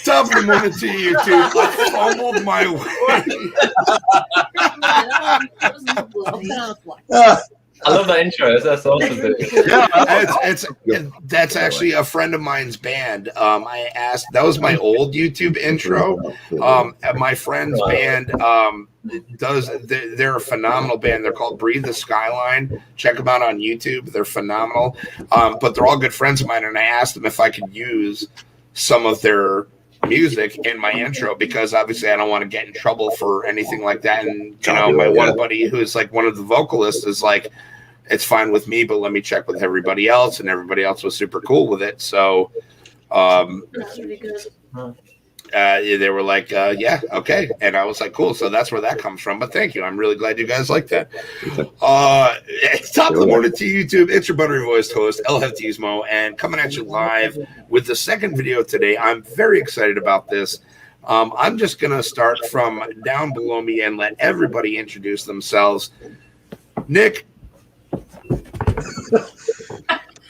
Top of the morning to YouTube. I fumbled my way. I love that intro. That's awesome. Yeah, that's actually a friend of mine's band. I asked. That was my old YouTube intro. My friend's band they're a phenomenal band. They're called Breathe the Skyline. Check them out on YouTube. They're phenomenal. But they're all good friends of mine, and I asked them if I could use some of their music in my intro because obviously I don't want to get in trouble for anything like that. And my one buddy who's like one of the vocalists is like, it's fine with me, but let me check with everybody else, and everybody else was super cool with it. So that's really good. They were like, yeah, okay. And I was like, cool. So that's where that comes from. But thank you. I'm really glad you guys like that. Top of the morning to YouTube. It's your buttery voiced host, El Heftismo, and coming at you live with the second video today. I'm very excited about this. I'm just going to start from down below me and let everybody introduce themselves. Nick.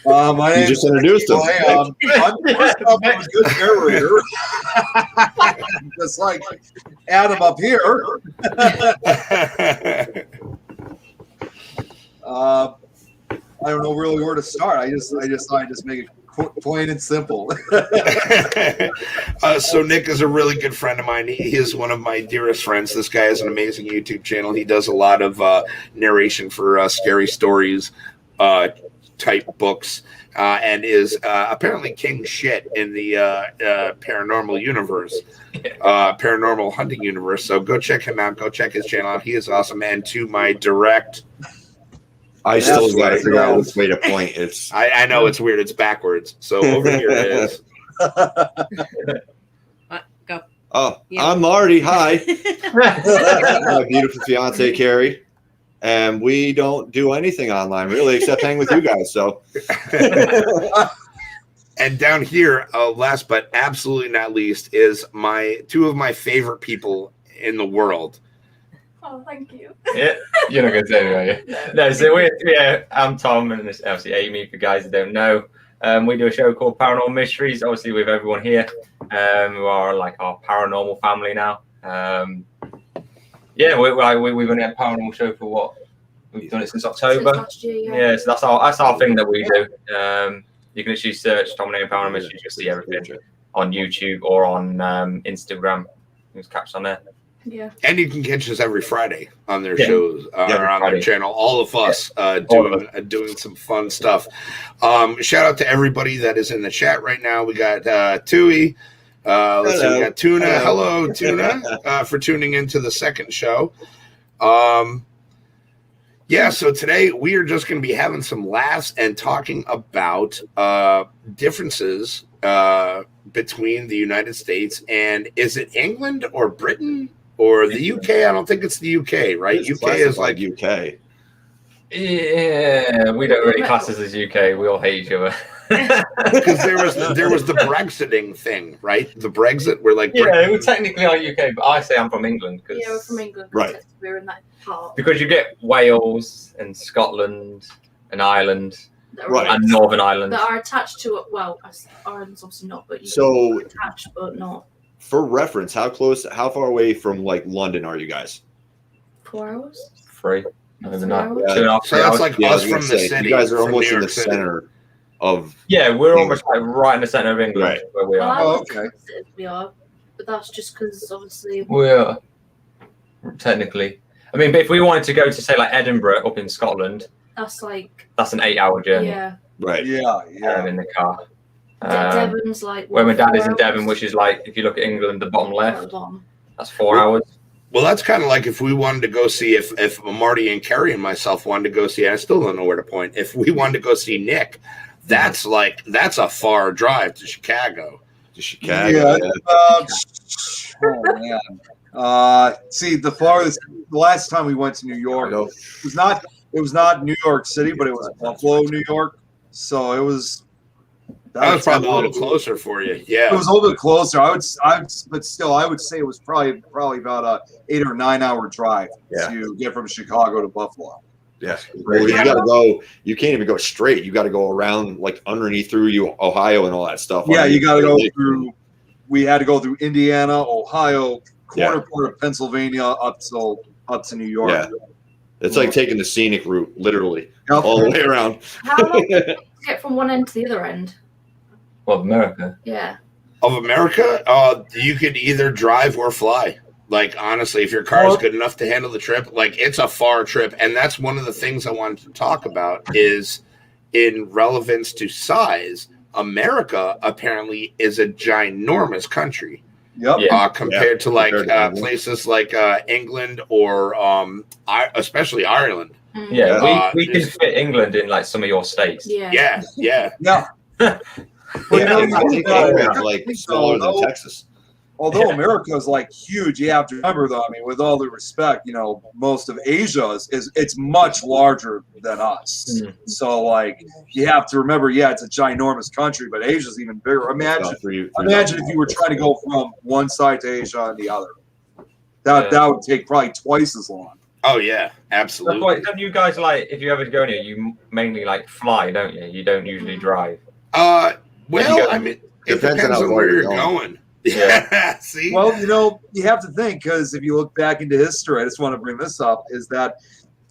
My name just introduced him. I'm a good narrator, just like Adam up here. I don't know really where to start. I just thought I'd just make it plain and simple. So Nick is a really good friend of mine. He is one of my dearest friends. This guy has an amazing YouTube channel. He does a lot of narration for scary stories type books, and is apparently king shit in the paranormal universe, paranormal hunting universe. So go check him out. Go check his channel out. He is awesome. And to my direct, I still got to figure out which way to point. It's I know it's weird. It's backwards. So over here it is. Go. Oh, yeah. I'm Marty. Hi. My beautiful fiance, Kerry. And we don't do anything online, really, except hang with you guys. So, and down here, last but absolutely not least, is two of my favorite people in the world. Oh, thank you. Yeah, you're not going to say anything, are you? No, so I'm Tom, and this is obviously Amy, for guys that don't know. We do a show called Paranormal Mysteries, obviously with everyone here, who are like our paranormal family now. Yeah, we've only had a paranormal show for what? We've done it since October. Since last year, yeah, so that's our thing that we do. You can actually search Tom and Amy Paranormal Mysteries, you'll see everything on YouTube or on Instagram. You can catch us on there. Yeah. And you can catch us every Friday on their shows or on their channel. All of us doing some fun stuff. Shout out to everybody that is in the chat right now. We got Tui. Let's see, we got Tuna. Hello, Tuna, for tuning into the second show. Yeah, so today we are just going to be having some laughs and talking about differences between the United States and, is it England or Britain or the UK? I don't think it's the UK, right? It's UK is like UK. Yeah, we don't really class us as UK. We all hate each other. Because there was the Brexiting thing, right? The Brexit, we're like, yeah, we technically are UK, but I say I'm from England. Yeah, we're from England. Right. We're in that part. Because you get Wales and Scotland and Ireland, Right. and Northern Ireland that are attached to it. Well, Ireland's obviously not, but So attached, but not. For reference, how far away from like London are you guys? 4 hours. 3. Not even that. 3 2.5, hours. 3 So that's hours. like Yeah, I us was gonna from the say, city. you guys are from almost New in York the City. center of. Yeah, we're England. almost like right in the centre of England, Right. where we Well, are. I would okay. consider we are, but that's just because obviously. We are technically. I mean, but if we wanted to go to say like Edinburgh up in Scotland, That's like. that's an 8-hour journey. Yeah. Right. Yeah. In the car. Devon's like. Where my dad 4 is in Devon, hours? which is like, if you look at England, the bottom At the left, bottom. that's 4 hours. Well, that's kind of like if we wanted to go see if Marty and Kerry and myself wanted to go see. I still don't know where to point. If we wanted to go see Nick, that's a far drive to Chicago. To Chicago. Yeah. Oh man. See, the last time we went to New York, it was not New York City, but it was Buffalo, New York. So That was probably a little closer for you. Yeah. It was a little bit closer. But still, I would say it was probably about a 8 or 9 hour drive to get from Chicago to Buffalo. Yeah. Well, you got to go. You can't even go straight. You got to go around like underneath through Ohio and all that stuff. Yeah, you got to go through. We had to go through Indiana, Ohio, corner part of Pennsylvania up to New York. Yeah. It's like taking the scenic route, literally, all the way around. How long does it get from one end to the other end? Well, America. Yeah. Of America, you could either drive or fly. Like, honestly, if your car is good enough to handle the trip, like, it's a far trip. And that's one of the things I wanted to talk about is in relevance to size, America apparently is a ginormous country. Yep. Compared to like places like England or especially Ireland. Yeah, we can fit England in like some of your states. Yeah. Like smaller than Texas. Although America is like huge, you have to remember though. I mean, with all due respect, most of Asia it's much larger than us. So like, you have to remember, it's a ginormous country, but Asia's even bigger. Imagine if you were trying to go from one side to Asia and the other. That would take probably twice as long. Oh yeah, absolutely. That's why, don't you guys like, if you ever go near, you mainly like fly, don't you? You don't usually drive. Well, I mean, it depends on where you're going. Yeah. See? Well, you have to think, because if you look back into history, I just want to bring this up, is that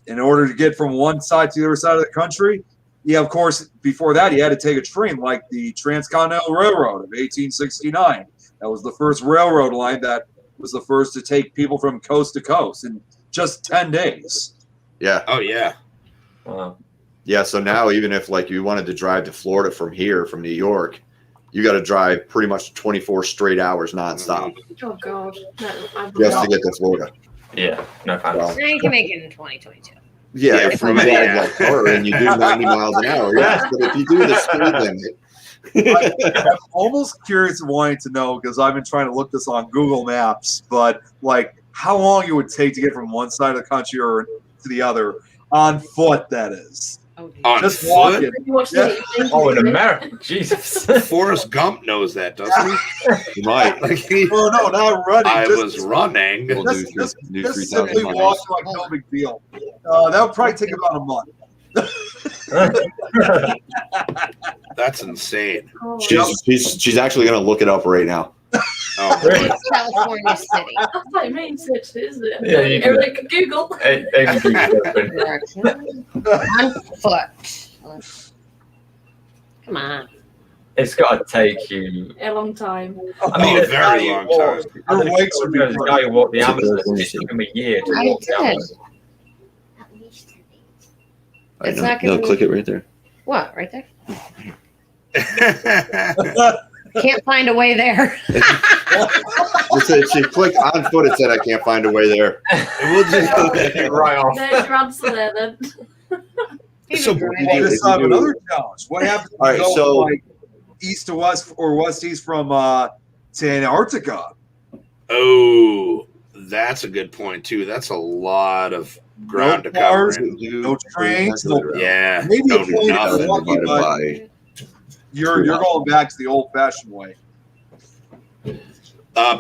in order to get from one side to the other side of the country, of course, before that, you had to take a train, like the Transcontinental Railroad of 1869. That was the first railroad line that was the first to take people from coast to coast in just 10 days. Yeah. Oh, yeah. Wow. Yeah, so now even if like you wanted to drive to Florida from New York, you got to drive pretty much 24 straight hours nonstop. Oh God, just to get to Florida. Yeah, no thanks. So you can make it in 2022. Yeah, if you drive like her and you do 90 miles an hour, yes. But if you do the speed limit, I'm almost curious and wanting to know, because I've been trying to look this on Google Maps, but like how long it would take to get from one side of the country or to the other on foot, that is. On just foot? walking. Oh, in America, Jesus! Forrest Gump knows that, doesn't he? You might. Oh no, not running. I was running. We'll just do simply 3,000 walking miles. like no big deal. That would probably take about a month. That's insane. Oh, She's actually going to look it up right now. Oh, It's California City. That's like main search, isn't it? Yeah, you can- Everyone can Google. On foot. Come on. It's got to take you A long time. I mean, a very long time. Your legs would be the guy who walked the Amazon. It took him a year to I walk the did. Amazon. It's not gonna click it right there. What? Right there? Can't find a way there. She clicked on foot. It said, "I can't find a way there." We'll just Right off. There's your answer there then. So Let's have another challenge. What happens if All right, you go so- like east to west or west to east from to Antarctica? Oh, that's a good point too. That's a lot of ground to cover. cars, no trains, no. Yeah, Maybe no, a plane nothing. is lucky, but you're going back to the old-fashioned way.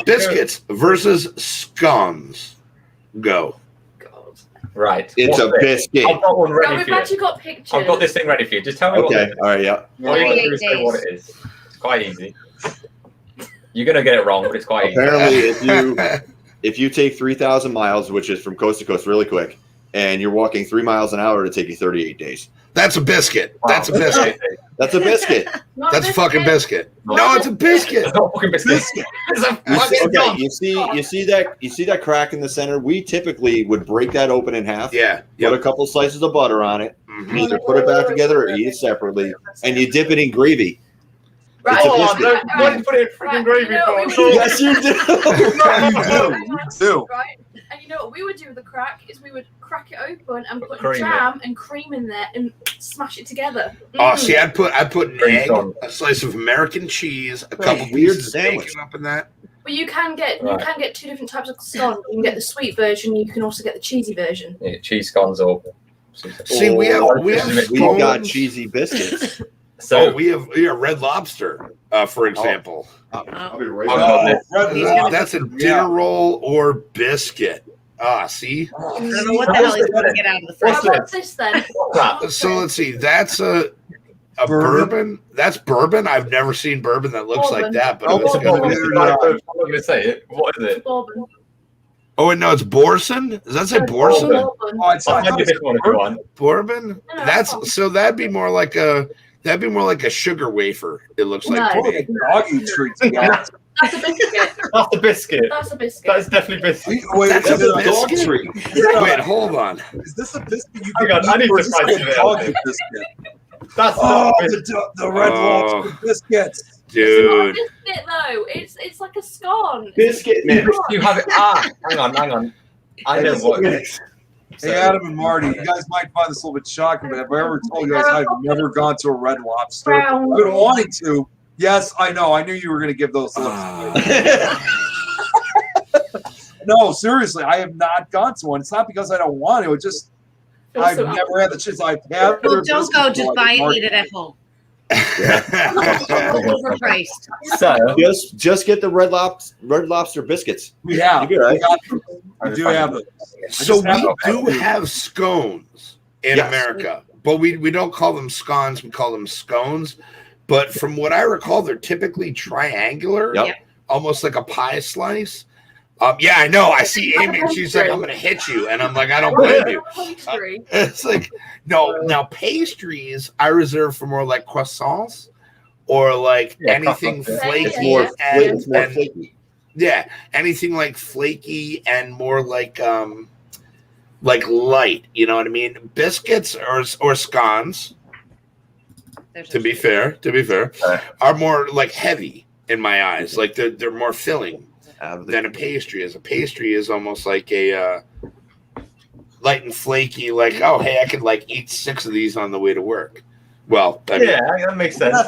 Biscuits versus scones. Go. God. Right. It's a What's this? biscuit. I've got one No, ready we've for you. actually got pictures. I've got this thing ready for you. Just tell me what Okay. it is. All right. Yeah. All you got to do 48 is say what days. it is. It's quite easy. You're going to get it wrong, but it's quite easy. Apparently, if you take 3,000 miles, which is from coast to coast, really quick, and you're walking 3 miles an hour, it'll take you 38 days. That's a biscuit. Wow. That's a biscuit. That's a biscuit. Not That's a fucking biscuit. No, it's a biscuit. It's not a fucking biscuit. It's a fucking Okay, you see that crack in the center? We typically would break that open in half. Yeah. Put a couple slices of butter on it. Mhm. Either put it back together or eat it separately, and you dip it in gravy. Right. It's a Oh, biscuit. no, why did you put it in freaking Right, gravy you know, for? we So- would- Yes, you do. You do. Right. And you know what we would do with the crack is we would crack it open and put Cream jam and cream in there and smash it together. Oh, see, I'd put an Cream egg, scone. a slice of American cheese, a Right, couple weird pieces of sandwich. bacon up in that. But you can get Right. two different types of scone. You can get the sweet version. You can also get the cheesy version. Yeah, cheese scones or See, we have We got scones. cheesy biscuits. So we have Red Lobster, for example. I'll be right Oh, back. Red That's a dinner roll or biscuit. See. I don't know what the hell he's going to get out of the fridge. What's this then? So let's see. That's a bourbon. That's bourbon. I've never seen bourbon that looks like that, but Oh, it's bourbon. good. Bourbon. I'm going to say it. What is it? Bourbon. Oh, and no, it's Borson. Does that say Borson? Bourbon. Oh, it's I'll find you this one if you want. Bourbon. No, So that'd be more like a sugar wafer. It looks like to No. me. doggy treats. Yeah. That's a biscuit. That's a biscuit. That's a biscuit. That is definitely biscuit. Wait, That's is a it dog biscuit? treat? Wait, hold on. Is this a biscuit you Hang can on, I eat, need or to is this find a it. doggy biscuit? That's Oh, not a biscuit. the Red Oh. Lobster biscuits. It's not a Dude. biscuit though. It's like a scone. Biscuit man. You have it. Hang on. I know what it is. Hey, Adam and Marty, you guys might find this a little bit shocking, but have I ever told you guys I've never gone to a Red Lobster? I've been wanting to. Yes, I know. I knew you were going to give those looks. No, seriously, I have not gone to one. It's not because I don't want to. It's just I've never had the chance. I've had. Well, don't go. Just buy it and eat it at home. Overpriced. So, Just get the Red Lobster biscuits. We have. You're right. We do have them. So just we haven't do had have scones in Yes. America, but we don't call them scones. We call them scones. But from what I recall, they're typically triangular, Yep. almost like a pie slice. Yeah, I know. I see Amy, and she's like, "I'm going to hit you," and I'm like, "I don't blame you." Pastry. It's like now pastries I reserve for more like croissants or like Yeah, anything croissants, yeah. flaky. It's more, and, it's more and- flaky. yeah, anything like flaky and more like light. You know what I mean? Biscuits or scones. To be fair, are more like heavy in my eyes. Like they're more filling than a pastry is. A pastry is almost like a light and flaky. Like, oh hey, I could like eat 6 of these on the way to work. Well, I mean, yeah, that makes sense.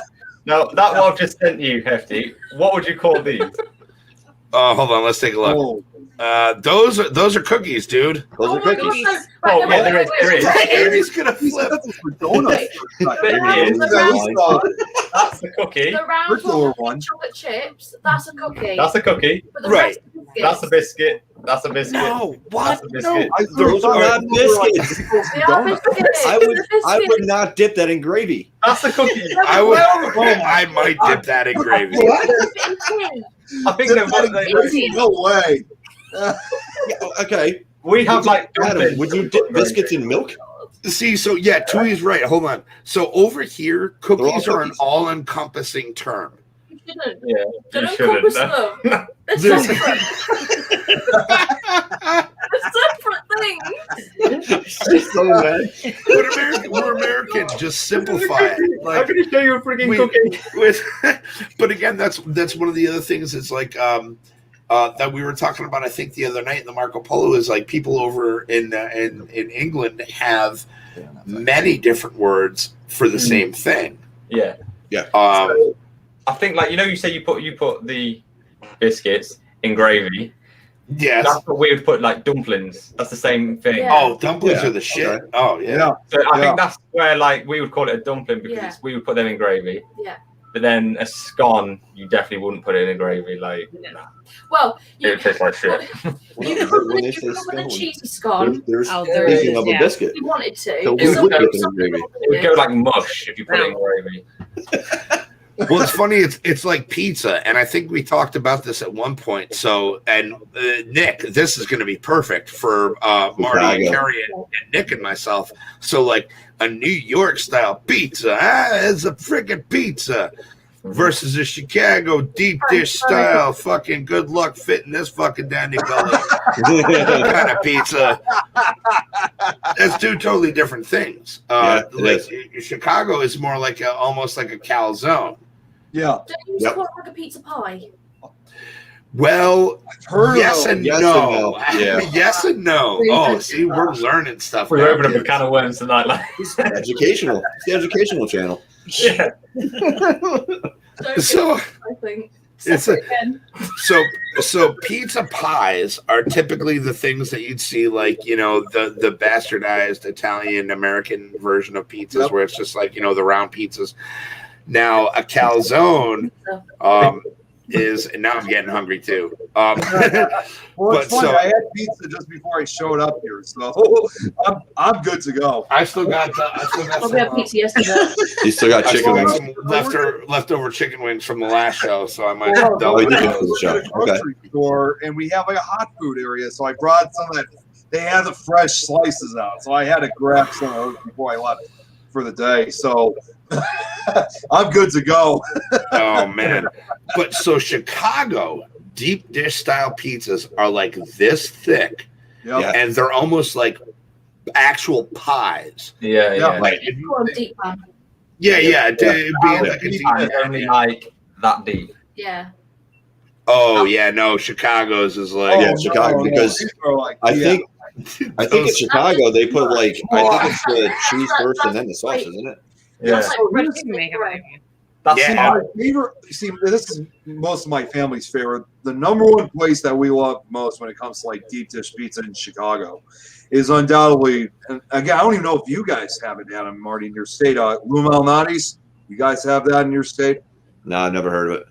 Now, that one I've just sent you, Hefty, what would you call these? hold on, let's take a look. Oh, Those are cookies, dude. Those are cookies. Oh, yeah, there is. Amy's gonna he flip. said this for donuts. There is. That's the cookie. The round Circular one, one. chocolate chips. That's a cookie. That's a cookie. But the Right. rest are biscuits. That's a biscuit. That's a biscuit. No, what? That's a biscuit. Those are not biscuits. They are biscuits. I would They're biscuits. not dip that in gravy. That's a cookie. I would. I might dip that in gravy. I think they're No way. Okay. we have like Adam, would you dip biscuits in milk? See, so yeah, Tui's right. Hold on. So over here, cookies all are an cookies. all-encompassing term. You shouldn't. Yeah, Don't you shouldn't. encompass No. them. They're There's- separate things. So bad. But we're American. Just simplify it. I'm Like, going to show you a freaking we- cookie. but again, that's one of the other things. It's like that we were talking about. I think the other night in the Marco Polo is like people over in England have many different words for the same thing. Yeah. I think, like, you say you put the biscuits in gravy. Yes. That's what we would put, like, dumplings. That's the same thing. Yeah. Oh, dumplings Yeah. are the shit. Okay. Oh yeah. Yeah. So I Yeah. think that's where, like, we would call it a dumpling because Yeah. we would put them in gravy. Yeah. But then a scone, you definitely wouldn't put it in gravy. Like, nah. Well, you It tastes like shit. you could When they put say a scone, cheesy scone There's Oh, there speaking is, of a yeah. biscuit. if you wanted to. So we If would somebody- dip it in gravy. It would go like mush if you put it in gravy. Well, it's funny. It's like pizza, and I think we talked about this at one point. So, and Nick, this is going to be perfect for Marty and Chicago. Kerry and Nick and myself. So, like a New York style pizza, it's a freaking pizza versus a Chicago deep dish style. Fucking good luck fitting this fucking down your belly kind of pizza. That's 2 totally different things. Yeah, it Like Chicago is more like almost like a calzone. Yeah. Don't you Yep. call it like a pizza pie? Well, I've heard yes of and Yes no. and no, yeah. Yes and no. Oh, see, we're learning stuff. We now, opened up a kids. can of worms tonight. Like, Educational. It's the educational channel. yeah. Don't So, I think. It's a, Again. so pizza pies are typically the things that you'd see, like, you know, the bastardized Italian American version of pizzas, Yep. where it's just like, you know, the round pizzas. Now a calzone is, and now I'm getting hungry too. Well, But it's funny. so- I had pizza just before I showed up here, so I'm good to go. I still got Well, we had pizza yesterday. You still got I chicken still got wings. some leftover chicken wings from the last show, so I might Well, double we did those. for the show. At a grocery store, and we have like a hot food area, so I brought some of that. They had the fresh slices out, so I had to grab some of those before I left for the day. So I'm good to go. Oh man! But so Chicago deep dish style pizzas are like this thick, Yep. Yeah. and they're almost like actual pies. Yeah, yeah. Right. It's on deep pan. Yeah, it'd be like a deep. And only like that deep. Yeah. Oh yeah, no, Chicago's is like Yeah, Chicago, because these are like, I yeah. think in Chicago they put like I think it's the cheese first and then the sauce, isn't it? Yeah. That's like red You can make it right. That's Yeah. fine. My favorite. See, this is most of my family's favorite. The number one place that we love most when it comes to like deep dish pizza in Chicago is undoubtedly. And again, I don't even know if you guys have it, Adam, Marty, in your state. Lou Malnati's. You guys have that in your state? No, I've never heard of it.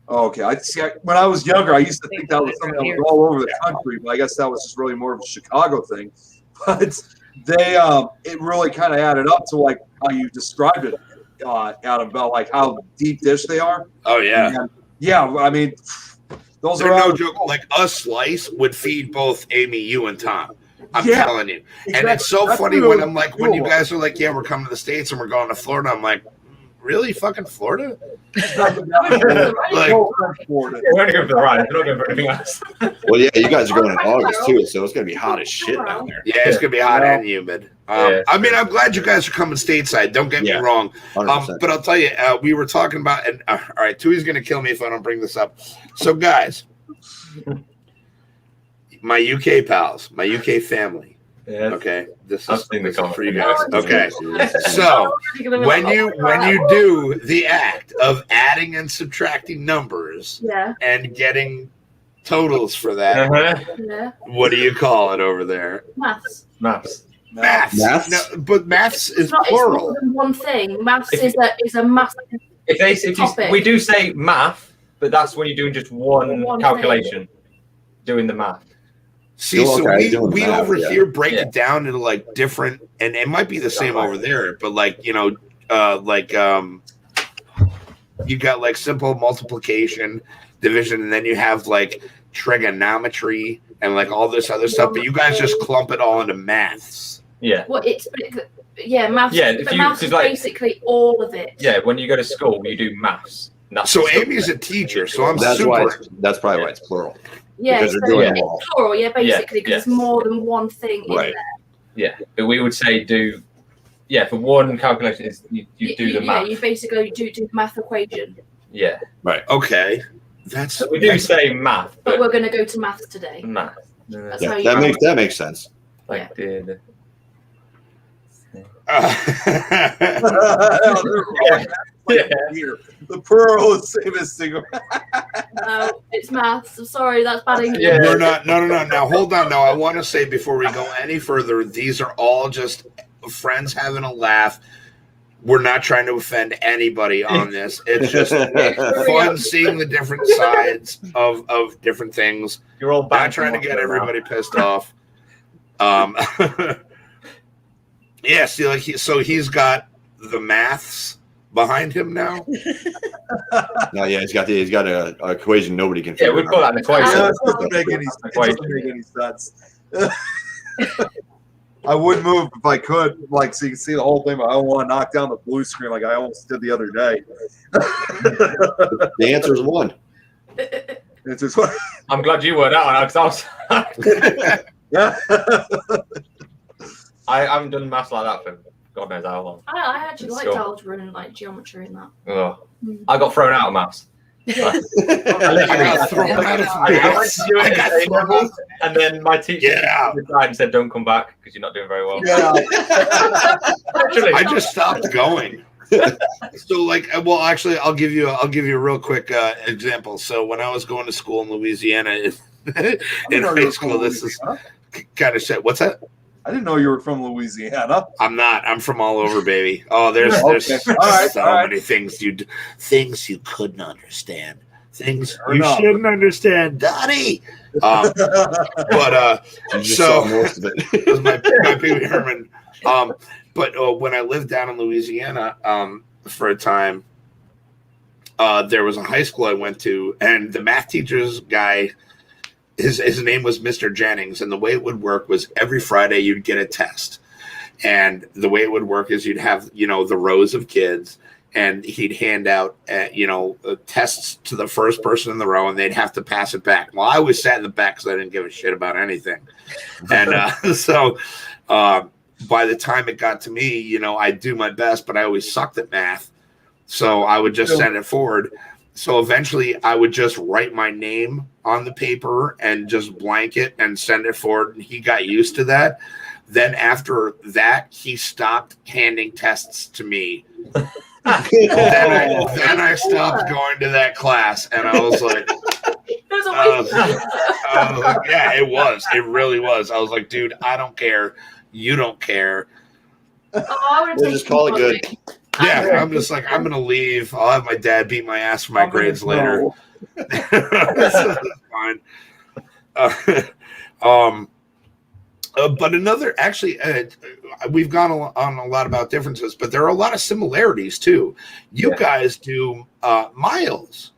Oh, okay. When I was younger, I used to think that was something that was all over the country, but I guess that was just really more of a Chicago thing. But they, it really kind of added up to like how you described it, Adam, about like how deep dish they are. oh yeah. And, yeah, I mean, those They're are no all- joke. Like a slice would feed both Amy, you, and Tom. I'm Yeah, telling you. And exactly. it's so That's funny really when I'm like, when you cool. guys are like, yeah, we're coming to the States and we're going to Florida. I'm like, really, fucking Florida? Like, No offense for it. We're only going for the ride. We're not going for anything else. Well, yeah, you guys are going in August too, so it's gonna be hot as shit down there. yeah, it's gonna be hot Yeah. and humid. Yeah. I mean, I'm glad you guys are coming stateside. Don't get Yeah. me wrong. 100%. But I'll tell you, we were talking about, and all right, Tui's gonna kill me if I don't bring this up. So, guys, my UK pals, my UK family. Yeah. Okay, this I've is seen the for you comment. guys. Okay, so when you do the act of adding and subtracting numbers Yeah. and getting totals for that, Uh-huh. Yeah. what do you call it over there? Maths. Maps. Maths. Maths? No, but maths is It's not. It's plural. more than one thing. Maths If- is a massive. We do say math, but that's when you're doing just one One calculation, doing the math. See, Oh, so okay, doing we math, over yeah. here break Yeah. it down into like different, and it might be the same over there, but like, you know, you got like simple multiplication, division, and then you have like trigonometry and like all this other stuff, but you guys just clump it all into maths. Yeah. Well, yeah, maths. Yeah, if but you- maths is 'cause, like- basically all of it. Yeah, when you go to school, you do maths. And that's So the stuff. Amy's a teacher, so I'm That's super. why. That's probably why it's plural. Yeah, Because so they're doing it's them all. plural. Yeah, basically, because Yeah. it's more than one thing. in Right. there. Yeah, but we would say for one calculation, you do the Yeah, math. you basically do the math equation. Yeah, Okay, that's so we do say math, But but we're going to go to math today. math. That's Yeah, how you that makes sense. Like the Here. The pearl is same as single. No, it's maths. I'm sorry, that's bad English. Yeah. We're not. No. Now hold on. Now I want to say before we go any further, these are all just friends having a laugh. We're not trying to offend anybody on this. It's just fun seeing the different sides of different things. you're all Not back trying to get everybody pissed off. Yeah. See, like he's got the maths behind him now. No, yeah, he's got a equation nobody can Yeah, figure we call that an equation. Yeah, it doesn't make any, it doesn't make any sense. I would move if I could, like, so you can see the whole thing, but I don't want to knock down the blue screen like I almost did the other day. The answer is one. It's just, I'm glad you were that one because yeah. I haven't done maths like that for God knows how long. I actually liked Sure. algebra and like geometry and that. Oh, Mm. I got thrown out of maths. I got thrown out of I went maths. to do I it got in thrown A-levels, and then my teacher Get out. decided and said, "Don't come back because you're not doing very well." Yeah. Literally. I just stopped going. So like, well, actually, I'll give you a real quick example. So when I was going to school in Louisiana in high school, this is kind of shit. What's that? I didn't know you were from Louisiana. I'm not. I'm from all over, baby. Oh, there's many things you couldn't understand. Things you shouldn't understand, Donnie. But You just so saw most of it. it was my baby Herman. But when I lived down in Louisiana for a time, there was a high school I went to, and the math teacher's guy, his name was Mr. Jennings, and the way it would work was every Friday you'd get a test, and the way it would work is you'd have the rows of kids, and he'd hand out tests to the first person in the row, and they'd have to pass it back. Well, I always sat in the back because I didn't give a shit about anything, and so. By the time it got to me, I'd do my best, but I always sucked at math. So I would just send it forward. So eventually I would just write my name on the paper and just blank it and send it forward. And he got used to that. Then after that, he stopped handing tests to me. then I stopped going to that class, and I was like, yeah, it was. It really was. I was like, dude, I don't care. You don't care. We'll just call it good. Yeah, I'm just like, I'm going to leave. I'll have my dad beat my ass for my grades later. That's fine. But another, actually, we've gone on a lot about differences, but there are a lot of similarities too. You guys do miles.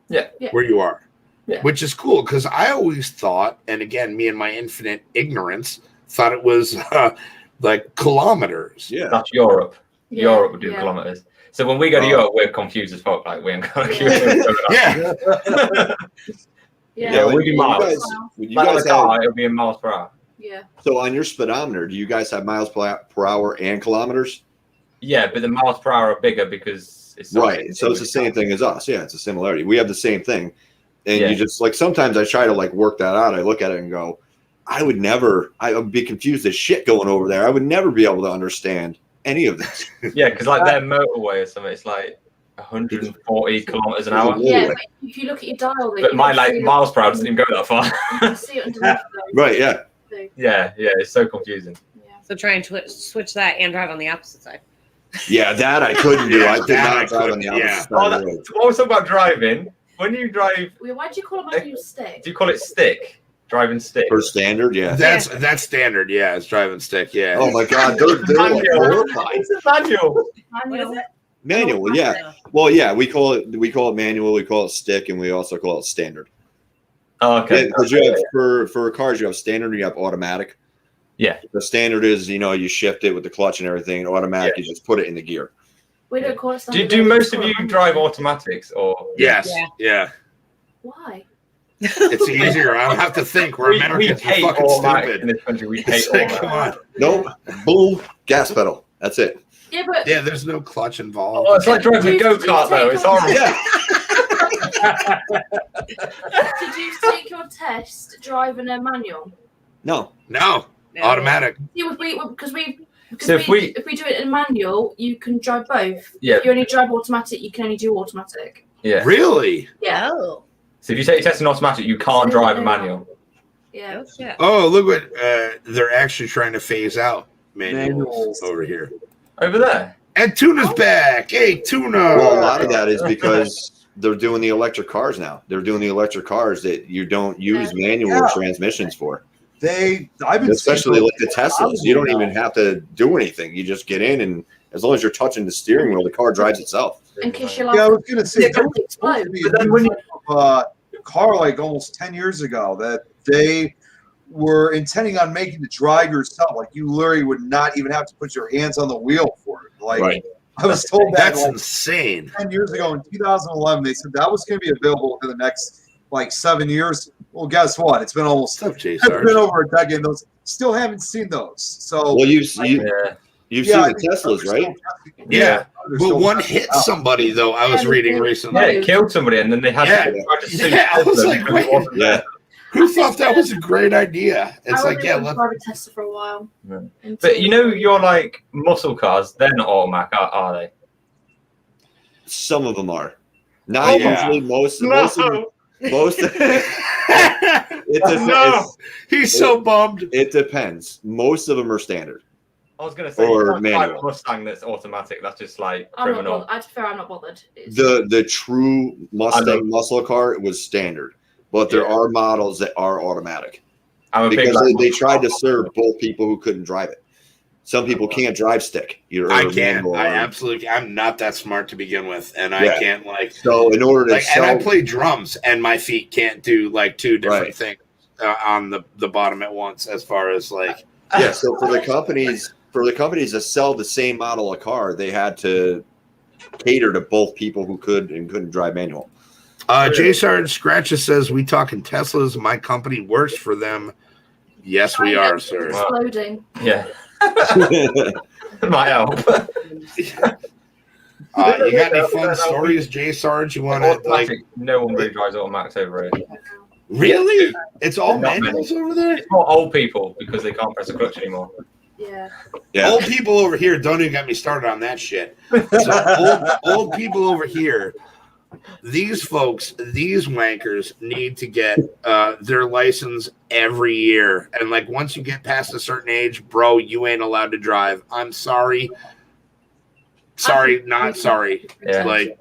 Yeah. Where you are. Yeah. Which is cool, because I always thought, and again, me and my infinite ignorance, thought it was like kilometers. Yeah. That's Europe. Yeah, Europe would do kilometers. So when we go to Europe, we're confused as fuck. Like, we ain't got Yeah. We do miles. You Like on guys the car, have, it'll be in miles per hour. Yeah. so on your speedometer, do you guys have miles per hour and kilometers? Yeah, but the miles per hour are bigger because it's Right. So it's the same thing as us. Yeah, it's a similarity. We have the same thing. And you just like, sometimes I try to like work that out. I look at it and go, I would be confused as shit going over there. I would never be able to understand any of this. Yeah, because like their motorway or something, it's like 140 kilometers an hour. Yeah, but if you look at your dial, But my miles per hour doesn't even go that far. you can see it underneath those. Right, yeah. Yeah, it's so confusing. Yeah. So try and switch that and drive on the opposite side. Yeah, that I couldn't do. I did not drive on the opposite yeah. side of the road. Also about driving, when you drive, Why do you call it manual stick? do you call it stick? Driving stick? For standard, yeah. That's standard. Yeah, it's driving stick. Yeah. Oh my God, they're like Manual. horrified. It's a manual. What is it? Manual, yeah. Well, yeah, we call it manual, we call it stick, and we also call it standard. Oh, okay. Because you have for cars, you have standard, you have automatic. Yeah. The standard is, you shift it with the clutch and everything, and automatic, you just put it in the gear. We don't call it standard. Do most of you drive automatics or? Yes. Yeah. Why? It's easier. I don't have to think. We're We Americans. We're hate fucking automatic in stupid. this country. We hate It's like, come automatic. on. Nope. Boom. Gas pedal. That's it. Yeah, but Yeah, there's no clutch involved. Oh, it's like driving a go-kart though. It's horrible. Yeah. did you take your test driving a manual? No. No. Automatic. Yeah, because So if we do it in manual, you can drive both. Yeah. If you only drive automatic, you can only do automatic. Yeah. Really? Yeah. Oh. So if you take your test in automatic, you can't drive a manual. Yeah. Oh, shit. Oh, look what they're actually trying to phase out manuals Manuals. over here. Over there. And Tuna's back. Hey, Tuna. Well, a lot of that is because they're doing the electric cars now. They're doing the electric cars that you don't use manual transmissions for. I've been Especially like the Teslas. You don't even have to do anything. You just get in, and as long as you're touching the steering wheel, the car drives itself. In case you're Yeah, I like, was gonna say there was supposed to be a new type of, car like almost 10 years ago that they were intending on making to drive yourself. Like you literally would not even have to put your hands on the wheel for it. Like Right. I was told that That's like insane. 10 years ago in 2011, they said that was going to be available in the next like 7 years. Well, guess what? It's been almost What's up, Jay it's been Sarge? over a decade. Those still haven't seen those. So Well, you've Yeah. seen the Teslas, right? Yeah. But one hit somebody, though, I was reading recently. Yeah, it killed somebody, and then they had to try to sue Yeah, I was them like, because wait. it wasn't there. Who thought that was a great idea? It's like, yeah, let's. drive a Tesla for a while. Yeah. But you know, your like muscle cars, they're not automatic, are they? Some of them are. Not usually. Most. He's so bummed. It depends. Most of them are standard. I was going to say, Or you can't drive manual. a Mustang that's automatic. That's just like I'm not criminal. bothered. To be fair, I'm not bothered. It's- The true Mustang muscle car was standard, but there are models that are automatic I'm a big because they tried to serve both people who couldn't drive it. Some people can't drive stick. I can't. I'm not that smart to begin with, and I can't like. So in order to like, and I play drums, and my feet can't do like two different things on the bottom at once. As far as like, so for the companies that sell the same model of car, they had to cater to both people who could and couldn't drive manual. J. Sarge Scratches says, "We talking Teslas? My company works for them." Yes, we are, sir. Exploding. Yeah. Might help. You got any fun stories, J. Sarge? You want to like? No one really drives automatics over here. Really? It's all Not manuals over there. It's more old people because they can't press the clutch anymore. Yeah. Old people over here don't even get me started on that shit. So old people over here, these folks, these wankers need to get their license every year. And like once you get past a certain age, bro, you ain't allowed to drive. I'm sorry. Sorry, not sorry. Yeah. Like,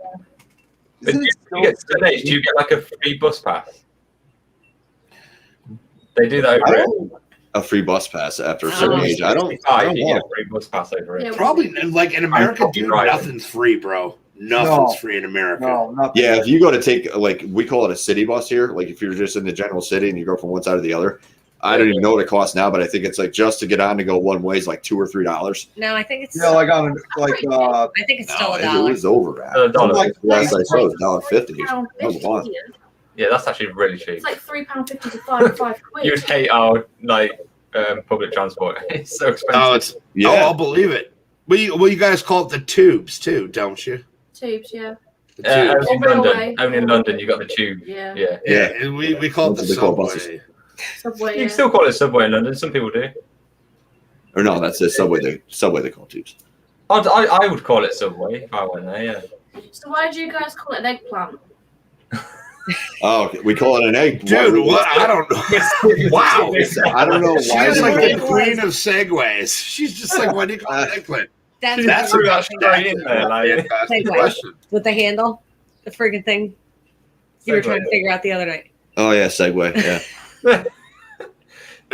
But do you get like a free bus pass? They do that over here. A free bus pass after a certain age. I don't You get know. a free bus pass over here. probably like in America, dude, nothing's free, bro. Nothing's free in America. No, not Yeah, if you go to take, like, we call it a city bus here. Like, if you're just in the general city and you go from one side to the other, I don't even know what it costs now, but I think it's like just to get on to go one way is like $2 or $3. No, I think it's. like on I think it's still No, a dollar. it was over that. $1. Like, Last I saw it was $1.50. £3.50. Yeah, that's actually really cheap. It's like £3.50 to £5 quid. You'd hate our public transport. It's so expensive. Oh, it's I'll believe it. Well, you guys call it the tubes too, don't you? Tubes, yeah. The tubes. Only in London, you got the tube. Yeah. Yeah, and we call it the That's what they call subway. buses. Subway. You can still call it subway in London. Some people do. Or no, that's the subway. They call tubes. I would call it subway if I went there. Yeah. So why do you guys call it an eggplant? Oh, okay. We call it an egg. Dude, what? I don't know. Wow. I don't know She's why. like they the call queen of segues. She's just like, why do you call it eggplant? That's threw that straight in there. Like, fantastic Segue. question. with the handle, the friggin' thing you were trying to figure out the other night. Oh yeah, segue. Yeah.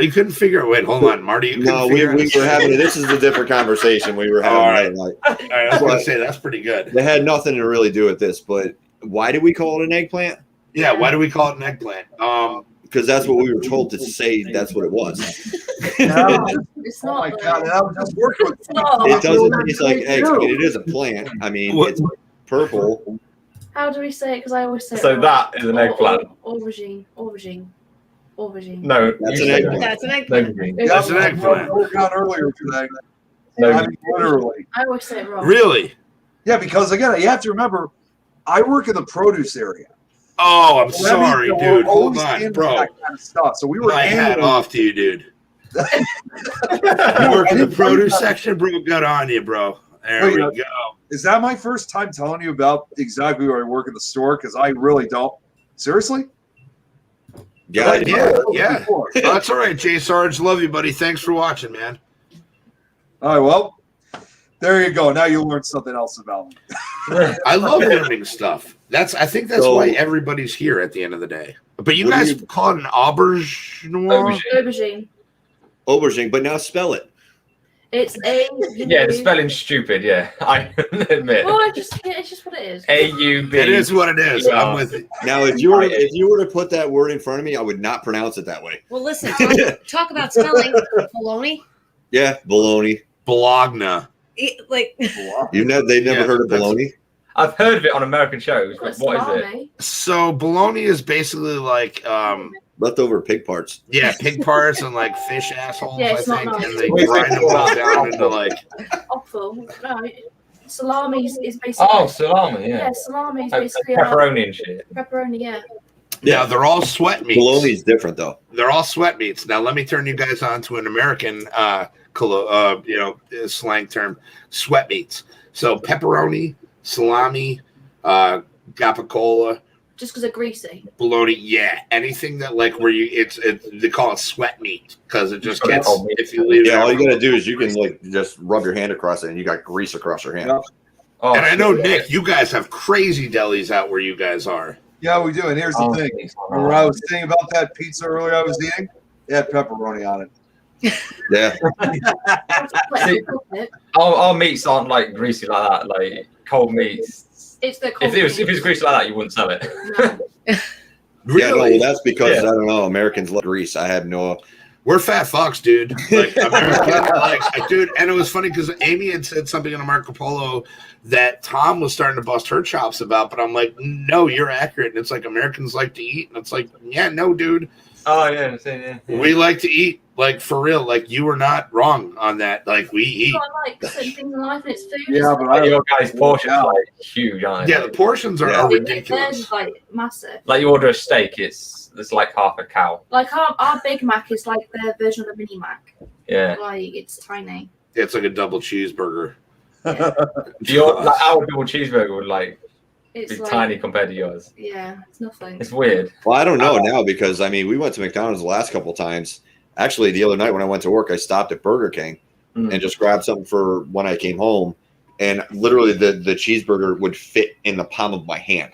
You couldn't figure it. Wait, hold on, Marty. You No, we were having. This is a different conversation we were having. All right. Like, All right, I was going to say that's pretty good. they had nothing to really do with this, but why do we call it an eggplant? Yeah, why do we call it an eggplant? Because that's what we were told to say. That's what it was. It's Oh not. my though. god! And I was just working with It's not. It doesn't taste like eggs. I mean, it is a plant. I mean, What- it's purple. How do we say it? Because I always say it So wrong. that is an eggplant. Aubergine. No, That's you an say eggplant. That's an that. eggplant. No, That's an eggplant. We worked on earlier today. no, I mean, literally. I always say it wrong. Really? Yeah, because again, you have to remember, I work in the produce area. Oh, I'm So that means sorry, that we're dude. Hold always on, handling bro. that kind of stuff. So we were My hat handling- off to you, dude. You work in the produce section, bro. Good on you, bro. There we go. Is that my first time telling you about exactly where I work in the store? Because I really don't. Seriously? Yeah, I did. Yeah. Before. That's all right, Jay Sarge. Love you, buddy. Thanks for watching, man. All right, well, there you go. Now you learned something else about me. I love learning stuff. I think that's So- why everybody's here at the end of the day. But you What do guys you- call it an aubergine? Aubergine. Aubergine, but now spell it. It's A. Yeah, the spelling's stupid. Yeah, I admit. Well, it's just what it is. AUB. It is what it is. Yeah. I'm with it. Now, if you were to put that word in front of me, I would not pronounce it that way. Well, listen, talk about spelling. Baloney. Yeah, baloney. Bologna. Like, They've never Yeah, heard of that's- baloney. I've heard of it on American shows, Got but what is it? salami. So bologna is basically like Leftover pig parts. yeah, pig parts and like fish assholes, Yeah, I it's not think. nice. And they grind them all down into like Offal. No, salami is basically. Oh, salami. yeah, Yeah. salami is Oh, basically pepperoni and shit. pepperoni. Yeah. yeah, they're all sweat meats. Bologna's different though. They're all sweat meats. Now let me turn you guys on to an American slang term, sweat meats. So pepperoni, salami, Capicola, Just because they're greasy. bologna. Yeah, anything that like where you it's they call it sweat meat because it just gets if you leave. Yeah, it all you out. gotta do is you can like just rub your hand across it, and you got grease across your hand. Yep. Oh, And I know shit. Nick, you guys have crazy delis out where you guys are. Yeah, we do. And here's the thing. Remember what I was saying about that pizza earlier I was eating? It had pepperoni on it. Yeah, Our meats aren't like greasy like that. Like cold meats. It's the cold If it's greasy like that, you wouldn't sell it. No. yeah. No, Really? well, that's because Yeah. I don't know. Americans love grease. I have no. We're fat fucks, dude. Like American, like, dude. And it was funny because Amy had said something on Marco Polo that Tom was starting to bust her chops about, but I'm like, no, you're accurate. And it's like Americans like to eat, and it's like, yeah, no, dude. Oh yeah. We like to eat, like for real. Like you were not wrong on that. Like we eat. You got like certain things in life and it's food. Yeah, but Your guys' portions are like huge, aren't they? Yeah, the portions are Yeah. ridiculous. They're like massive. Like you order a steak, it's like half a cow. Like our Big Mac is like their version of a mini Mac. Yeah. Like it's tiny. It's like a double cheeseburger. Like our double cheeseburger would like It's be like tiny compared to yours. Yeah, it's nothing. It's weird. Well, I don't know now because I mean we went to McDonald's the last couple times. Actually, the other night when I went to work, I stopped at Burger King and just grabbed something for when I came home, and literally the cheeseburger would fit in the palm of my hand.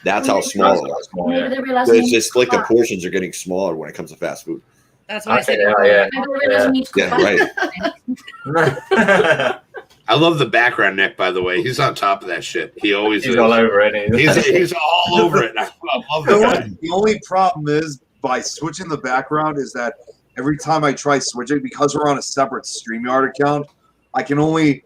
That's how small it was. Maybe they realize So it's just like the portions are getting smaller when it comes to fast food. That's why I said Yeah. Maybe they realize you need to cook Yeah, back. I love the background, Nick. By the way, he's on top of that shit. He always He's is. all over it. He's all over it. I love that. The only problem is by switching the background is that every time I try switching, because we're on a separate StreamYard account, I can only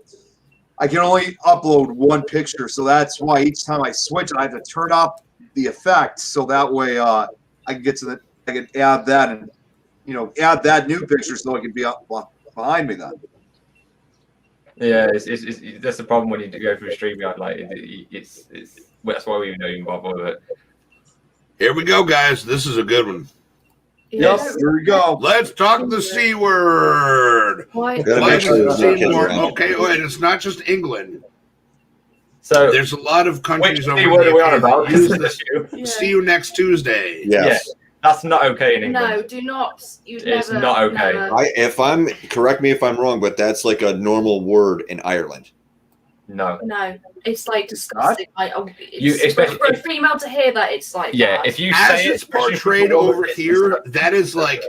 upload one picture. So that's why each time I switch, I have to turn up the effect so that way I can get to I can add that and add that new picture so it can be up behind me then. Yeah, it's that's the problem when you go through StreamYard. Like it's that's why we don't even bother with it. Here we go, guys. This is a good one. Yep, here we go. Let's talk the C word. Why? Gotta Like make sure there's no C kids word. around. Okay, wait, it's not just England. So There's a lot of countries which over C word are we on there about? that use this. Yeah. See you next Tuesday. Yes. That's not okay in England. No, do not. You It's never, not okay. never- Correct me if I'm wrong, but that's like a normal word in Ireland. No. No, it's like disgusting. Like, You- especially for a if- female to hear that, it's like Yeah, bad. if you As say it's it, portrayed over here, that is like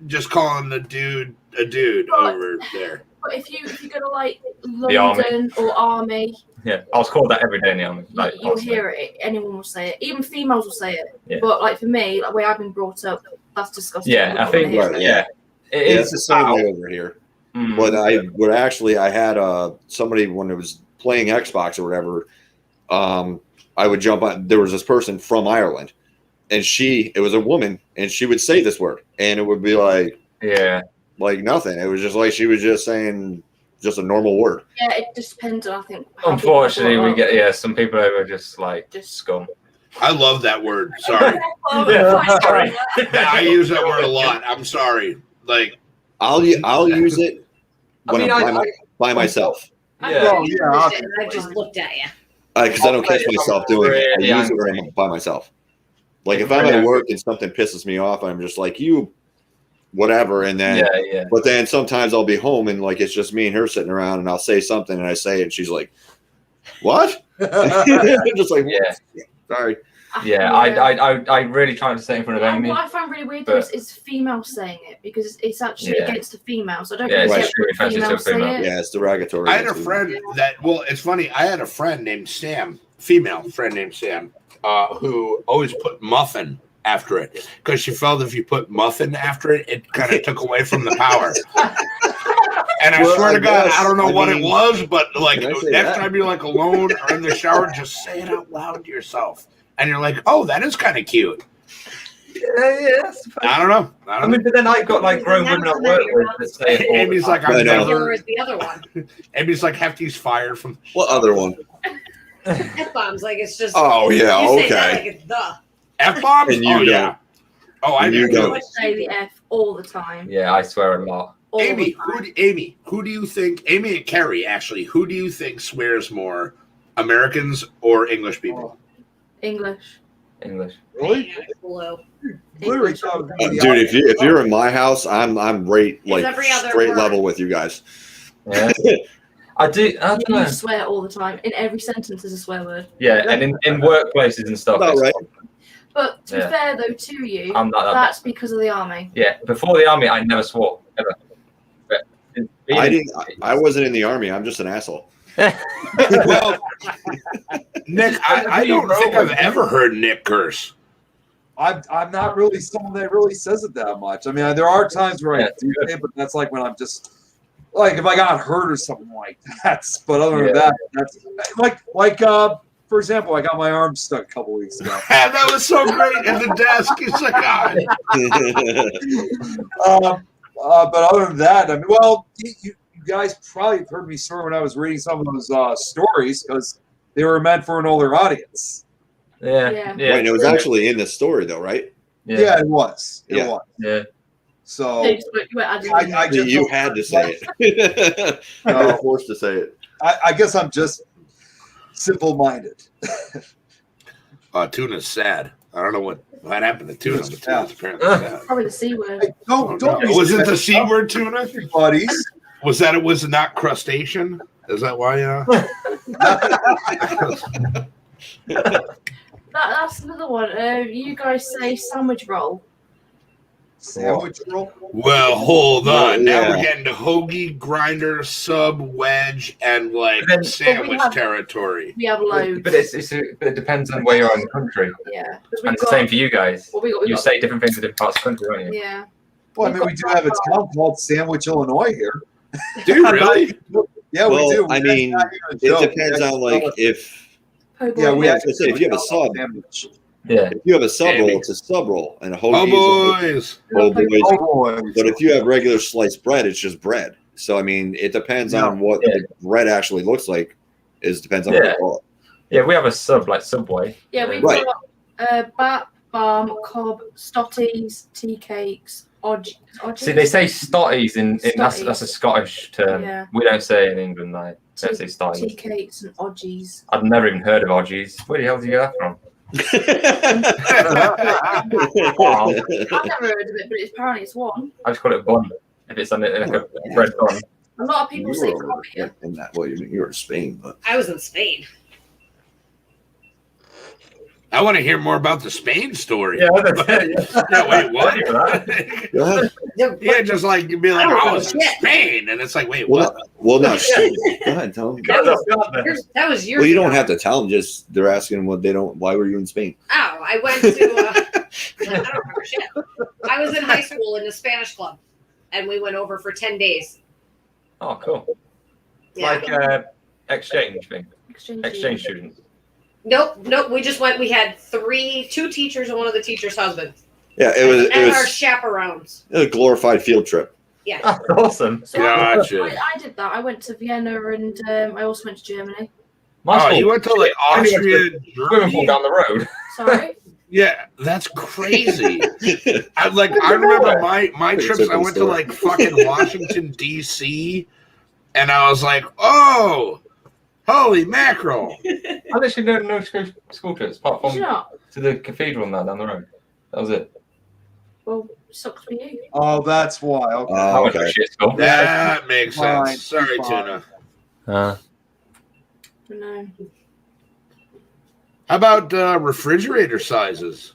just calling the dude a dude over there. But if you go to like The army. London or army, Yeah, I was called that every day in the army. Like, you'll constantly. hear it. Anyone will say it. Even females will say it. Yeah. But like for me, like the way I've been brought up, that's disgusting. Yeah, I think Right, yeah, it Yeah, is it's the same foul. way over here. Mm. But I had somebody when it was playing Xbox or whatever. I would jump on. There was this person from Ireland, and it was a woman, and she would say this word, and it would be like nothing. It was just like she was just saying just a normal word. Yeah, it just depends on I think. how Unfortunately, people we are. get some people over are just like scum. I love that word. Sorry. Yeah, sorry. I use that word a lot. I'm sorry. Like I'll use it when I mean, I'm by myself Yeah. Well, yeah, And I just looked at you. because I don't catch myself doing it. I Yeah. use it when I'm by myself. Like if I'm at work and something pisses me off, I'm just like whatever, and then. Yeah. But then sometimes I'll be home and like it's just me and her sitting around, and I'll say something and I say it, and she's like, "What?" I'm just like, Yeah. Sorry. Yeah, I really try to say it in front of Amy. What I find really weird though is females saying it because it's actually Yeah. against the females. I don't Yeah, really it's get extremely when offensive to females say females. it. Yeah, it's derogatory. I had a friend it's funny. I had a friend named Sam, female friend named Sam, who always put muffin after it because she felt if you put muffin after it, it kind of took away from the power. And I swear to God, I don't know what it was, but like Can I say next that? time you're like alone or in the shower, just say it out loud to yourself. And you're like, oh, that is kind of cute. Yeah. I don't know. I mean, but then I've got like grown women at work with that say it all the Amy's like, time. I've I know. Killer never. is the other one. Amy's like, Hefty's fired from. What other one? F-bombs, like it's just. Oh yeah, you say that okay. like it's the. F-bombs? And you Oh, don't. yeah. Oh, I And do you too. don't. I say the F all the time. Yeah, I swear a lot. All Amy, the time. who do you think? Amy and Kerry, actually, who do you think swears more Americans or English people? English. Really? Below. Literally, English. Dude, if you're in my house, I'm right like every other straight word. level with you guys. Yeah. I don't know. You swear all the time. In every sentence there's a swear word. Yeah, and in workplaces and stuff. About it's- right. But to be Yeah. fair though to you, I'm not that that's because of the army. Yeah, before the army, I never swore ever. But I wasn't in the army. I'm just an asshole. Well, Nick, I don't think I've ever heard Nick curse. I'm not really someone that really says it that much. I mean, there are times where Yeah, I do say it, but that's like when I'm just like if I got hurt or something like that. But other than that, that's like for example, I got my arm stuck a couple weeks ago. That was so great at the desk. It's like, But other than that, I mean, well, you guys probably have heard me swear when I was reading some of those stories because they were meant for an older audience. Yeah. Yeah. Yeah. Wait, it was actually in the story though, right? Yeah, it was. It Yeah. was. Yeah. So You went adding in. I just You had to say it. You were forced to say it. I guess I'm just simple-minded. Tuna's sad. I don't know what happened to Tuna, but Tuna's apparently Yeah. sad. Probably the C word. Hey, don't be Was it the sad, C word, Tuna? buddies. Was that it was not crustacean? Is that why? That's another one. You guys say sandwich roll. Sandwich roll. Well, hold on. Now Yeah. we're getting to hoagie, grinder, sub, wedge, and like But then- sandwich But we have- territory. We have loads. But it depends on where you are in the country. Yeah. 'Cause And we've it's the same for you guys. Well, we You say different things in different parts of the country, don't you? Yeah. Well, I mean, we do have a town called Sandwich, Illinois here. Do you really? Yeah, Well, we do. I mean, it depends on like if Po' Yeah, boy. we Yeah, actually say, if you have a sub. sandwich. Yeah. you have a sub Damn roll, it. it's a sub roll, and a Oh, hoagie is boys. a oh, boys. Oh, boy. But if you have regular sliced bread, it's just bread. So I mean, it depends on what Yeah. the bread actually looks like. Depends on what Yeah. you call it. Yeah, we have a sub like Subway. Yeah, we've Right. got bat, balm, cob, stotties, tea cakes, odgies. See, they say stotties in that's a Scottish term. Yeah. We don't say it in England like don't say tea stotties. cakes and odgies. I've never even heard of odgies. Where the hell did you get that from? I've never heard of it, but apparently it's one. I just call it bun. If it's like a bread bun. A lot of people You say were cob here. in that. Well, you were in Spain, but I was in Spain. I want to hear more about the Spain story. Yeah, Yeah, wait, what? go ahead. Yeah, just like you'd be like, I don't I know was in shit. Spain, and it's like, wait, Well, what? well, no. Shit. Go ahead, tell them. That was years Well, you don't ago. have to tell them. Just they're asking what they don't. Why were you in Spain? Oh, I went to. I don't remember shit. I was in high school in a Spanish club, and we went over for 10 days. Oh, cool. Yeah. Like exchange thing. Exchange Exchange students. students. Nope. We just went. We had two teachers and one of the teachers' husbands, Yeah, it and our was chaperones. a glorified field trip. Yeah. Oh, awesome. So Gotcha. I did that. I went to Vienna and I also went to Germany. My Oh, school, you went to like I went to Austria, swimming pool Germany? down the road. Sorry. Yeah, that's crazy. I remember my trips. I went to like fucking Washington D.C. and I was like, oh, holy mackerel! I literally did no school trips apart Did you from not? to the cathedral and that down the road. That was it. Well, sucks for you. Oh, that's why. Okay. I went to a okay. shit school. That makes Fine, sense. Sorry, fine. Tuna. No. How about refrigerator sizes?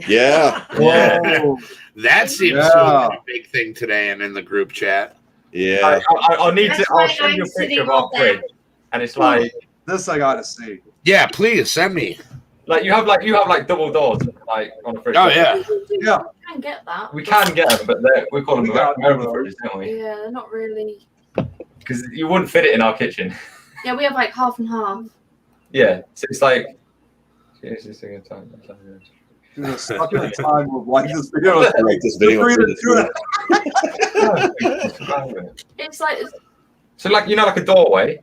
Yeah, Whoa. That seems Yeah. to have been a big thing today and in the group chat. yeah. I'll need That's to. why I'll show I'm you a sitting picture of our on that. fridge, and it's like This I gotta see. Yeah, please send me. you have double doors like on the fridge. Oh yeah. Yeah. You can get that. We can get them, but we call them American fridges, don't we? Yeah, they're not really. Because you wouldn't fit it in our kitchen. Yeah, we have like half and half. Yeah, so it's like. Here's this thing in time. Dude, stuck in a time of like this video. Like this video. Free to do It's like So like like a doorway.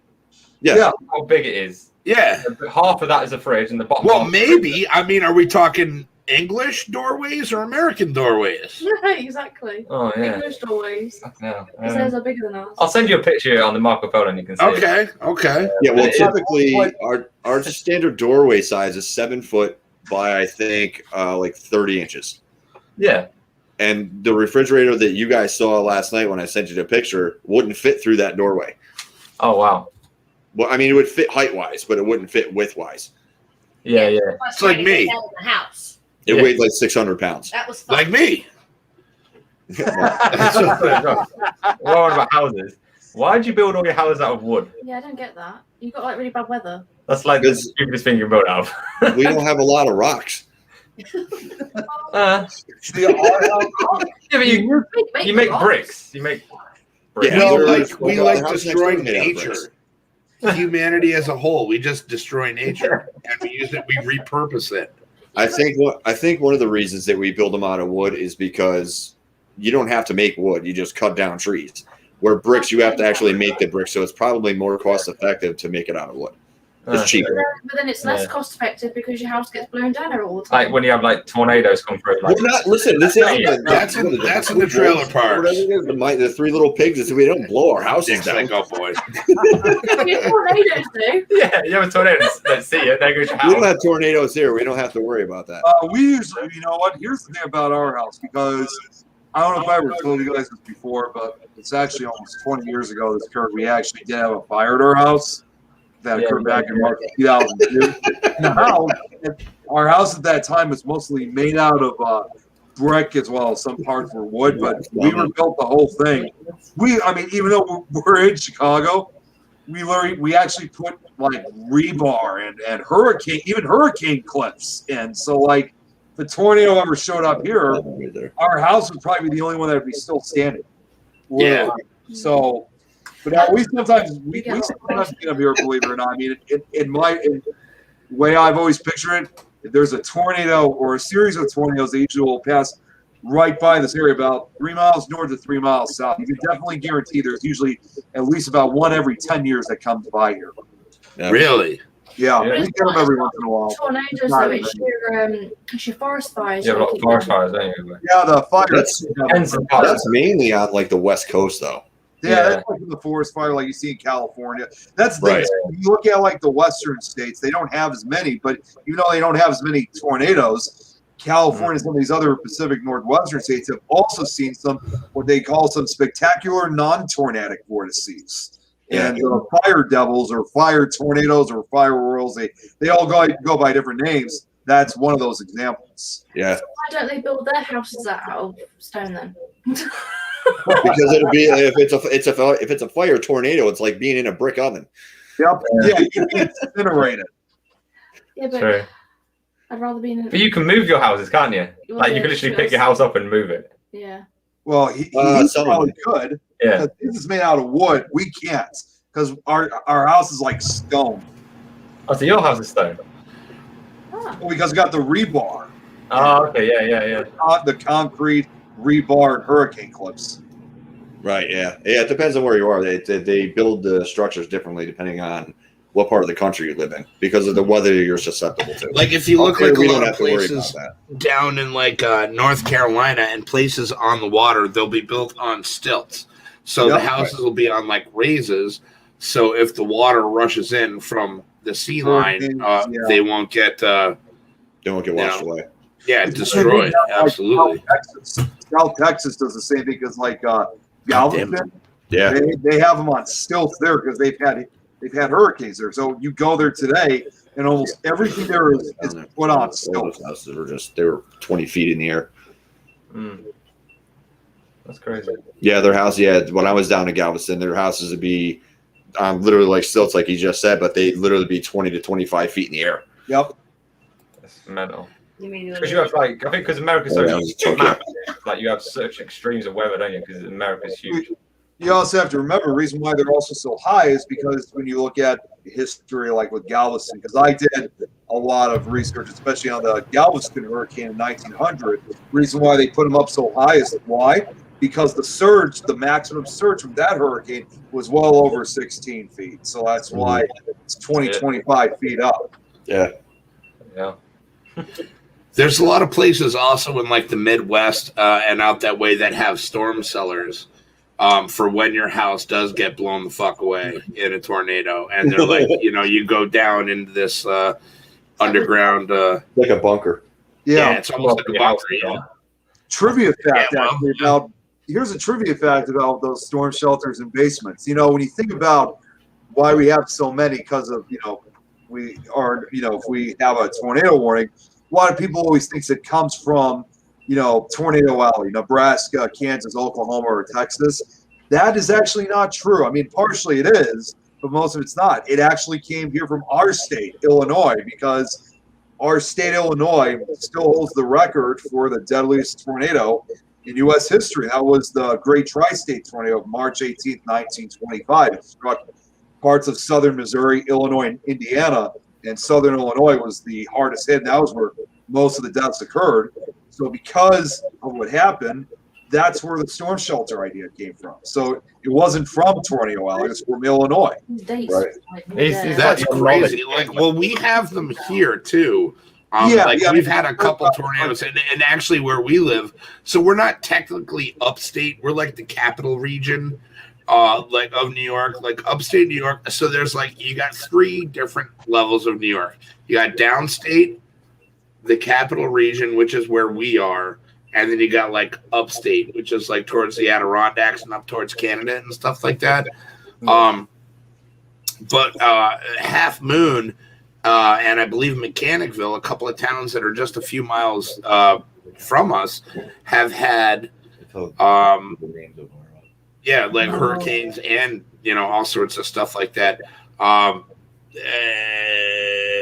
Yeah. Yeah. How big it is. Yeah. Half of that is a fridge, and the bottom. Well, half is a maybe. I mean, are we talking English doorways or American doorways? Exactly. Oh yeah. English doorways. No. Because theirs are bigger than ours. I'll send you a picture on the Marco Polo and you can see it. Okay. Yeah, well, It is- typically our standard doorway size is 7 foot by I think like 30 inches. Yeah. And the refrigerator that you guys saw last night when I sent you the picture wouldn't fit through that doorway. Oh wow. Well, I mean, it would fit height wise, but it wouldn't fit width wise. Yeah. It's like me. In the house. It Yeah. weighed like 600 pounds. That was fun. Like me. What about houses? Why did you build all your houses out of wood? Yeah, I don't get that. You got like really bad weather. That's like the stupidest thing you built out of. We don't have a lot of rocks. Yeah, but you make bricks. You make bricks. Yeah. Well, we the like house next destroying door made out of nature. bricks. Humanity as a whole, we just destroy nature and we use it. We repurpose it. I think one of the reasons that we build them out of wood is because you don't have to make wood; you just cut down trees. Where bricks, you have to actually make the bricks, so it's probably more cost effective to make it out of wood. It's cheaper. But then it's less cost effective because your house gets blown down all the time. Like when you have like tornadoes come through. Like, We're not listen. This isn't That's in the trailer park. The three little pigs. Is we don't blow our houses down. Go, boys. Your tornadoes do. yeah, you have a tornado. Let's see it. There goes your We don't house. have tornadoes here. We don't have to worry about that. We usually, you know what? Here's the thing about our house, because I don't know if I ever told you guys this before, but it's actually almost 20 years ago this occurred. We actually did have a fire at our house that occurred back in March 2002. And our house at that time was mostly made out of brick as well as some parts were wood, but we rebuilt the whole thing. I mean, even though we're in Chicago, we actually put like rebar and hurricane clips in. So like, if a tornado ever showed up here, our house would probably be the only one that would be still standing. Yeah. So, but we sometimes get up here, believe it or not. I mean, in the way I've always pictured it, if there's a tornado or a series of tornadoes, they usually will pass right by this area, about 3 miles north to 3 miles south. You can definitely guarantee there's usually at least about one every 10 years that comes by here. Yeah. Really? Yeah, we get them every once in a while. Tornadoes, though, it's your forest fires. You have a lot of forest fires, don't you? Yeah, the fire. That's mainly on like the West Coast, though. Yeah, that's like the forest fire like you see in California. That's the thing. Right. When you look at like the western states, they don't have as many, but even though they don't have as many tornadoes, California and some of these other Pacific Northwestern states have also seen some what they call some spectacular non-tornadic vortices. Yeah. And fire devils or fire tornadoes or fire whirls, they all go by different names. That's one of those examples. Yeah. Why don't they build their houses out of stone then? Because it'll be if it's a fire tornado, it's like being in a brick oven. Yep. Yeah, you can incinerate it. Yeah, but True. I'd rather be in But you can move your houses, can't you? Well, Like you yeah, can literally sure. pick your house up and move it. Yeah. Well, he some probably could. Yeah. This is made out of wood. We can't because our house is like stone. Oh, so your house is stone. Ah. Because we got the rebar, Oh, okay, yeah. the concrete rebar and hurricane clips. Right. Yeah. Yeah. It depends on where you are. They build the structures differently depending on what part of the country you live in because of the weather you're susceptible to. Like if you look Okay, like a we lot don't of have to worry places about that. down in like North Carolina and places on the water, they'll be built on stilts. So Yep. the houses will be on like raises. So if the water rushes in from the sea line, Hurricanes, they won't get They won't get washed Yeah. away. destroyed. Absolutely. South Texas does the same thing because like Galveston, Yeah. they have them on stilts there because they've had hurricanes there. So you go there today and almost everything there is put on stilts. Those houses were they were 20 feet in the air. Mm. That's crazy. Yeah, their house. Yeah, when I was down in Galveston, their houses would be literally like stilts, like you just said, but they literally be 20 to 25 feet in the air. Yep. That's mental. You mean Because you have like, I think because America's so Yeah, huge, yeah. like you have such extremes of weather, don't you? Because America's huge. You also have to remember the reason why they're also so high is because when you look at history, like with Galveston, because I did a lot of research, especially on the Galveston hurricane in 1900. The reason why they put them up so high is why? Because the maximum surge from that hurricane was well over 16 feet. So that's why it's 25 feet up. Yeah. Yeah. There's a lot of places also in like the Midwest and out that way that have storm cellars for when your house does get blown the fuck away in a tornado. And they're like, you go down into this underground. Like a bunker. Yeah, it's almost like a bunker. Yeah. Trivia fact, Yeah, well, actually, here's a trivia fact about those storm shelters and basements. When you think about why we have so many, because of, if we have a tornado warning, a lot of people always think it comes from, Tornado Alley, Nebraska, Kansas, Oklahoma, or Texas. That is actually not true. I mean, partially it is, but most of it's not. It actually came here from our state, Illinois, because our state, Illinois, still holds the record for the deadliest tornado in U.S. history. That was the Great Tri-State Tornado of March 18th, 1925. It struck parts of southern Missouri, Illinois, and Indiana, and southern Illinois was the hardest hit, and that was where most of the deaths occurred. So because of what happened, that's where the storm shelter idea came from. So it wasn't from Tornado Alley, it's from Illinois. Right. That's crazy. Well, we have them here too. We've had a couple tornadoes, and actually where we live, so we're not technically upstate. We're like the capital region, of New York, like upstate New York. So there's you got 3 different levels of New York. You got downstate, the capital region, which is where we are, and then you got upstate, which is towards the Adirondacks and up towards Canada and stuff like that. But Half Moon and I believe Mechanicville, a couple of towns that are just a few miles from us, have had hurricanes and all sorts of stuff like that.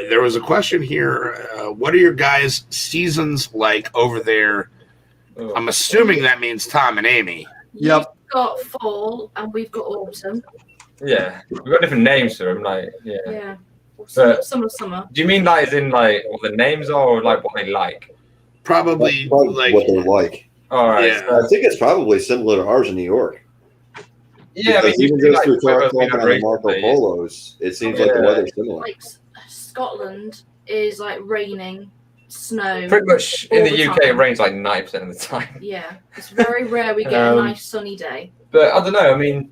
There was a question here. What are your guys' seasons like over there? I'm assuming that means Tom and Amy. Yep. We've got fall and we've got autumn. Yeah, we've got different names for them. Yeah. Summer. Do you mean as in what the names are, or what they like? Probably what they like. All right. Yeah. So, I think it's probably similar to ours in New York. Yeah, because even just through talking about Marco Polos, it seems like the weather's similar. Scotland is raining, snow. Pretty much in the UK, it rains 90% of the time. Yeah, it's very rare we get a nice sunny day. But I don't know. I mean,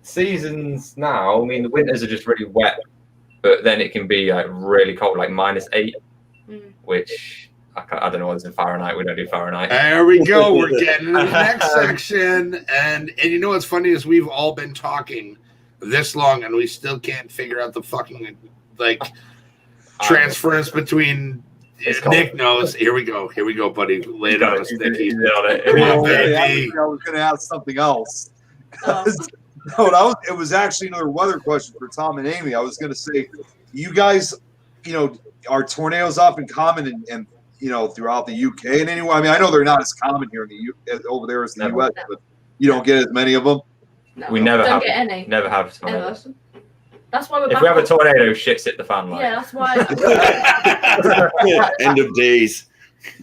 seasons now. I mean, the winters are just really wet, but then it can be really cold, -8, which. I don't know what's in Fahrenheit. We don't do Fahrenheit. There we go. We're getting to the next section. And you know what's funny is we've all been talking this long and we still can't figure out the fucking transference between Nick knows. Here we go, buddy. Lay it on us, Nicky. I was going to ask something else. It was actually another weather question for Tom and Amy. I was going to say, you guys, are tornadoes often common and throughout the UK and anywhere? I mean, I know they're not as common here in over there as the US, but you don't get as many of them. No, we never don't get any. Never have tornadoes. That's why if we have a tornado, shit's hit the fan. Yeah, that's why. End of days.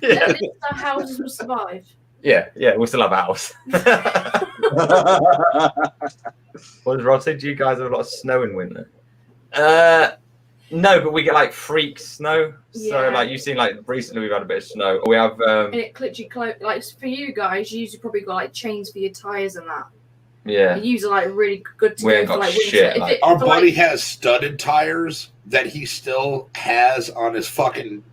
Yeah. At least our houses will survive. Yeah, we still have a house. What does Rod say? Do you guys have a lot of snow in winter? No, but we get freak snow. So you've seen recently we've had a bit of snow. We have and it literally for you guys, you usually probably got chains for your tires and that. Yeah. These are really good to go for winter. Shit, our buddy has studded tires that he still has on his fucking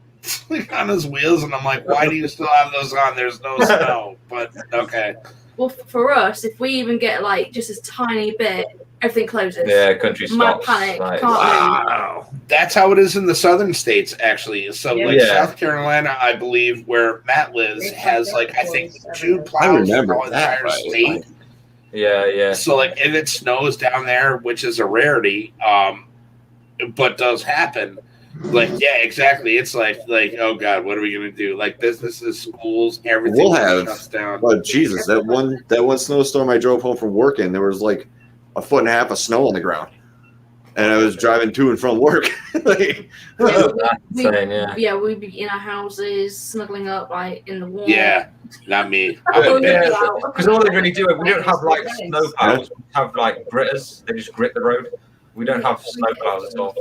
on his wheels, and I'm like, why do you still have those on? There's no snow. But okay. Well, for us, if we even get just a tiny bit, everything closes. Yeah, country stops. Panic. Wow. That's how it is in the southern states, actually. So, South Carolina, I believe, where Matt lives, has I think 2 plows for the entire state. Yeah. So, if it snows down there, which is a rarity, but does happen. Exactly. It's oh God, what are we gonna do? Businesses, schools, everything shuts down. But Jesus, that one snowstorm I drove home from work in, there was 1.5 foot of snow on the ground, and I was driving to and from work. We'd be in our houses, snuggling up in the warm. Yeah, not me. Because all they really do, we don't have snow plows. We have gritters. They just grit the road. We don't have snow plows at all.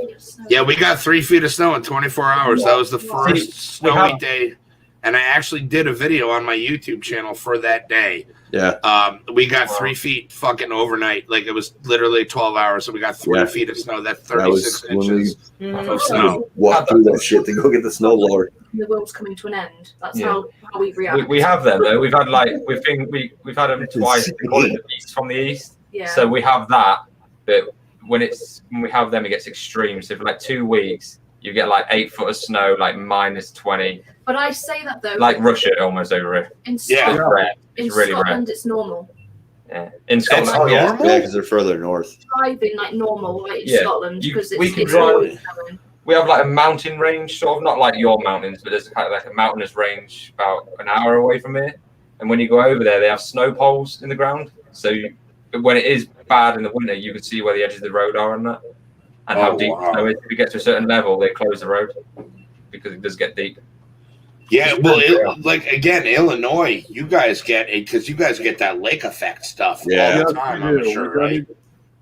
Yeah, we got 3 feet of snow in 24 hours. That was the first snowy day. and I actually did a video on my YouTube channel for that day. Yeah. We got 3 feet fucking overnight. Like it was literally 12 hours. So we got 3 feet of snow. That's 36 inches of snow. Walk through that shit to go get the snow blower. The world's coming to an end. That's how we react. We have them though. We've had we've had them twice. They call it the beast from the east. Yeah. So we have that, but when we have them, it gets extreme. So for like 2 weeks, you get like 8 foot of snow, like -20. But I say that though. Like Russia almost over it. In It's Scotland, rare. It's really Scotland rare. it's normal. Yeah. In Scotland, That's normal? Yeah, because they're further north. Driving like normal, right, in Yeah. Scotland because We it's can it's drive- always snowing. we have like a mountain range, sort of not like your mountains, but there's kind of like a mountainous range about an hour away from here. And when you go over there, they have snow poles in the ground. So when it is bad in the winter, you can see where the edges of the road are and that, and how deep the snow is. If you get to a certain level, they close the road because it does get deep. Yeah, well, like again, Illinois, you guys get it because you guys get that lake effect stuff Yeah. all the time. I'm sure, right?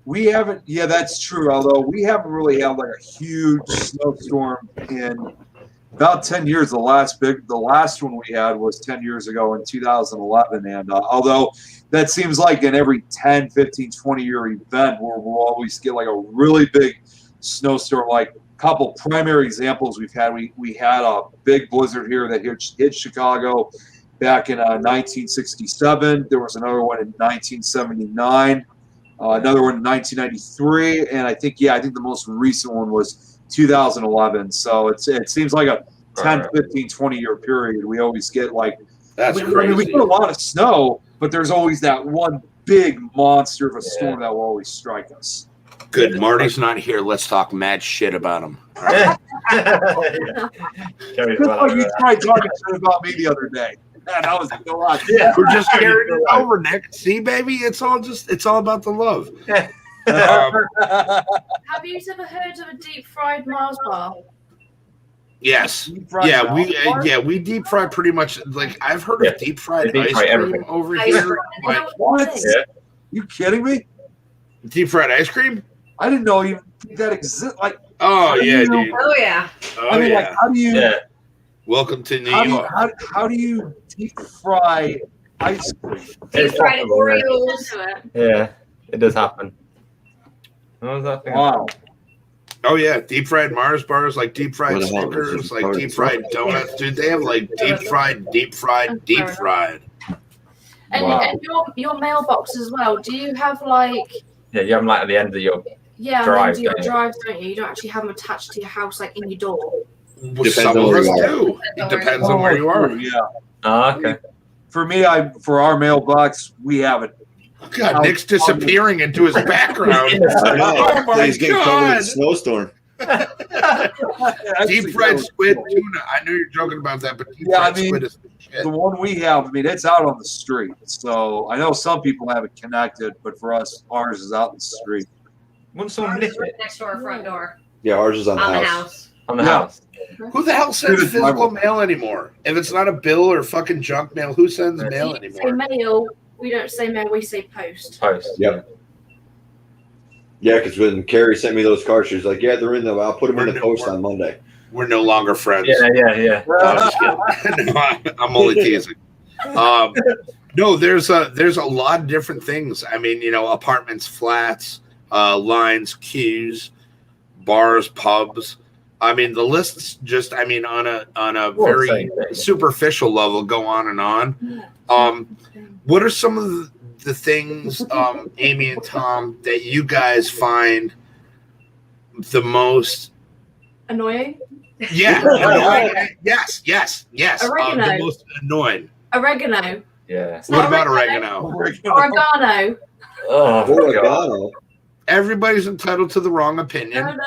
We haven't. Yeah, that's true. Although we haven't really had like a huge snowstorm in about 10 years. The last one we had was 10 years ago in 2011. And although that seems like in every 10, 15, 20-year event where we'll always get like a really big snowstorm, like couple primary examples we've had. We had a big blizzard here that hit Chicago back in 1967. There was another one in 1979, another one in 1993, and I think the most recent one was 2011. So it seems like a 10, 15, 20-year period. We always get like we get a lot of snow, but there's always that one big monster of a storm that will always strike us. Good. Marty's not here. Let's talk mad shit about him. Kerry's Just like you tried talking shit about me the other day. Man, that was a lot. Yeah, we're just carrying it over, Nick. See, baby, it's all about the love. Have you ever heard of a deep fried Mars bar? Yes. We deep fry pretty much. Like I've heard of deep fried ice cream over here. Like, what? Yeah. You kidding me? Deep fried ice cream? I didn't know even that exists. Like, oh yeah, dude. Oh yeah. Oh I mean, yeah. like, how do you? Yeah. Welcome to New How York. do you deep fry ice cream? Deep fried Oreos. Yeah, it does happen. What was that thing? Wow. Oh yeah, deep fried Mars bars, like deep fried What the hell? Snickers, like deep fried donuts. Dude, they have like deep fried. And, Wow. and your mailbox as well. Do you have like? Yeah, you have them like at the end of your. Yeah, Drive, and then do your don't you? drives, don't you? You don't actually have them attached to your house, like in your door. Well, some of us do. It depends on where you are. Yeah. Oh, okay. For me, for our mailbox, we have it. God, Nick's disappearing into his background. Oh my He's getting covered in God. a snowstorm. Deep fried squid tuna. I know you're joking about that, but deep fried squid is shit. The one we have, I mean, it's out on the street. So I know some people have it connected, but for us, ours is out in the street. Wouldn't someone Ours lift is right it next to our front door. Yeah, ours is on the On the house. house. on the Yeah. house? Who the hell sends physical mail anymore? If it's not a bill or fucking junk mail, who sends mail We say anymore? mail. We don't say mail. We say post. Post. Yep. Yeah, because when Kerry sent me those cards, she was like, "Yeah, they're in there. I'll put them in the post on Monday." We're no longer friends. Yeah. I'm just kidding. No, I'm only teasing. No, there's a lot of different things. I mean, apartments, flats, lines, queues, bars, pubs. I mean, the lists just, on a very superficial level go on and on. What are some of the things, Amy and Tom, that you guys find the most Annoying. Yeah. Annoying. Yes. Oregano. The most annoying. Oregano. Yeah. It's What not about oregano? Oregano. Oh, God. Oregano. Everybody's entitled to the wrong opinion.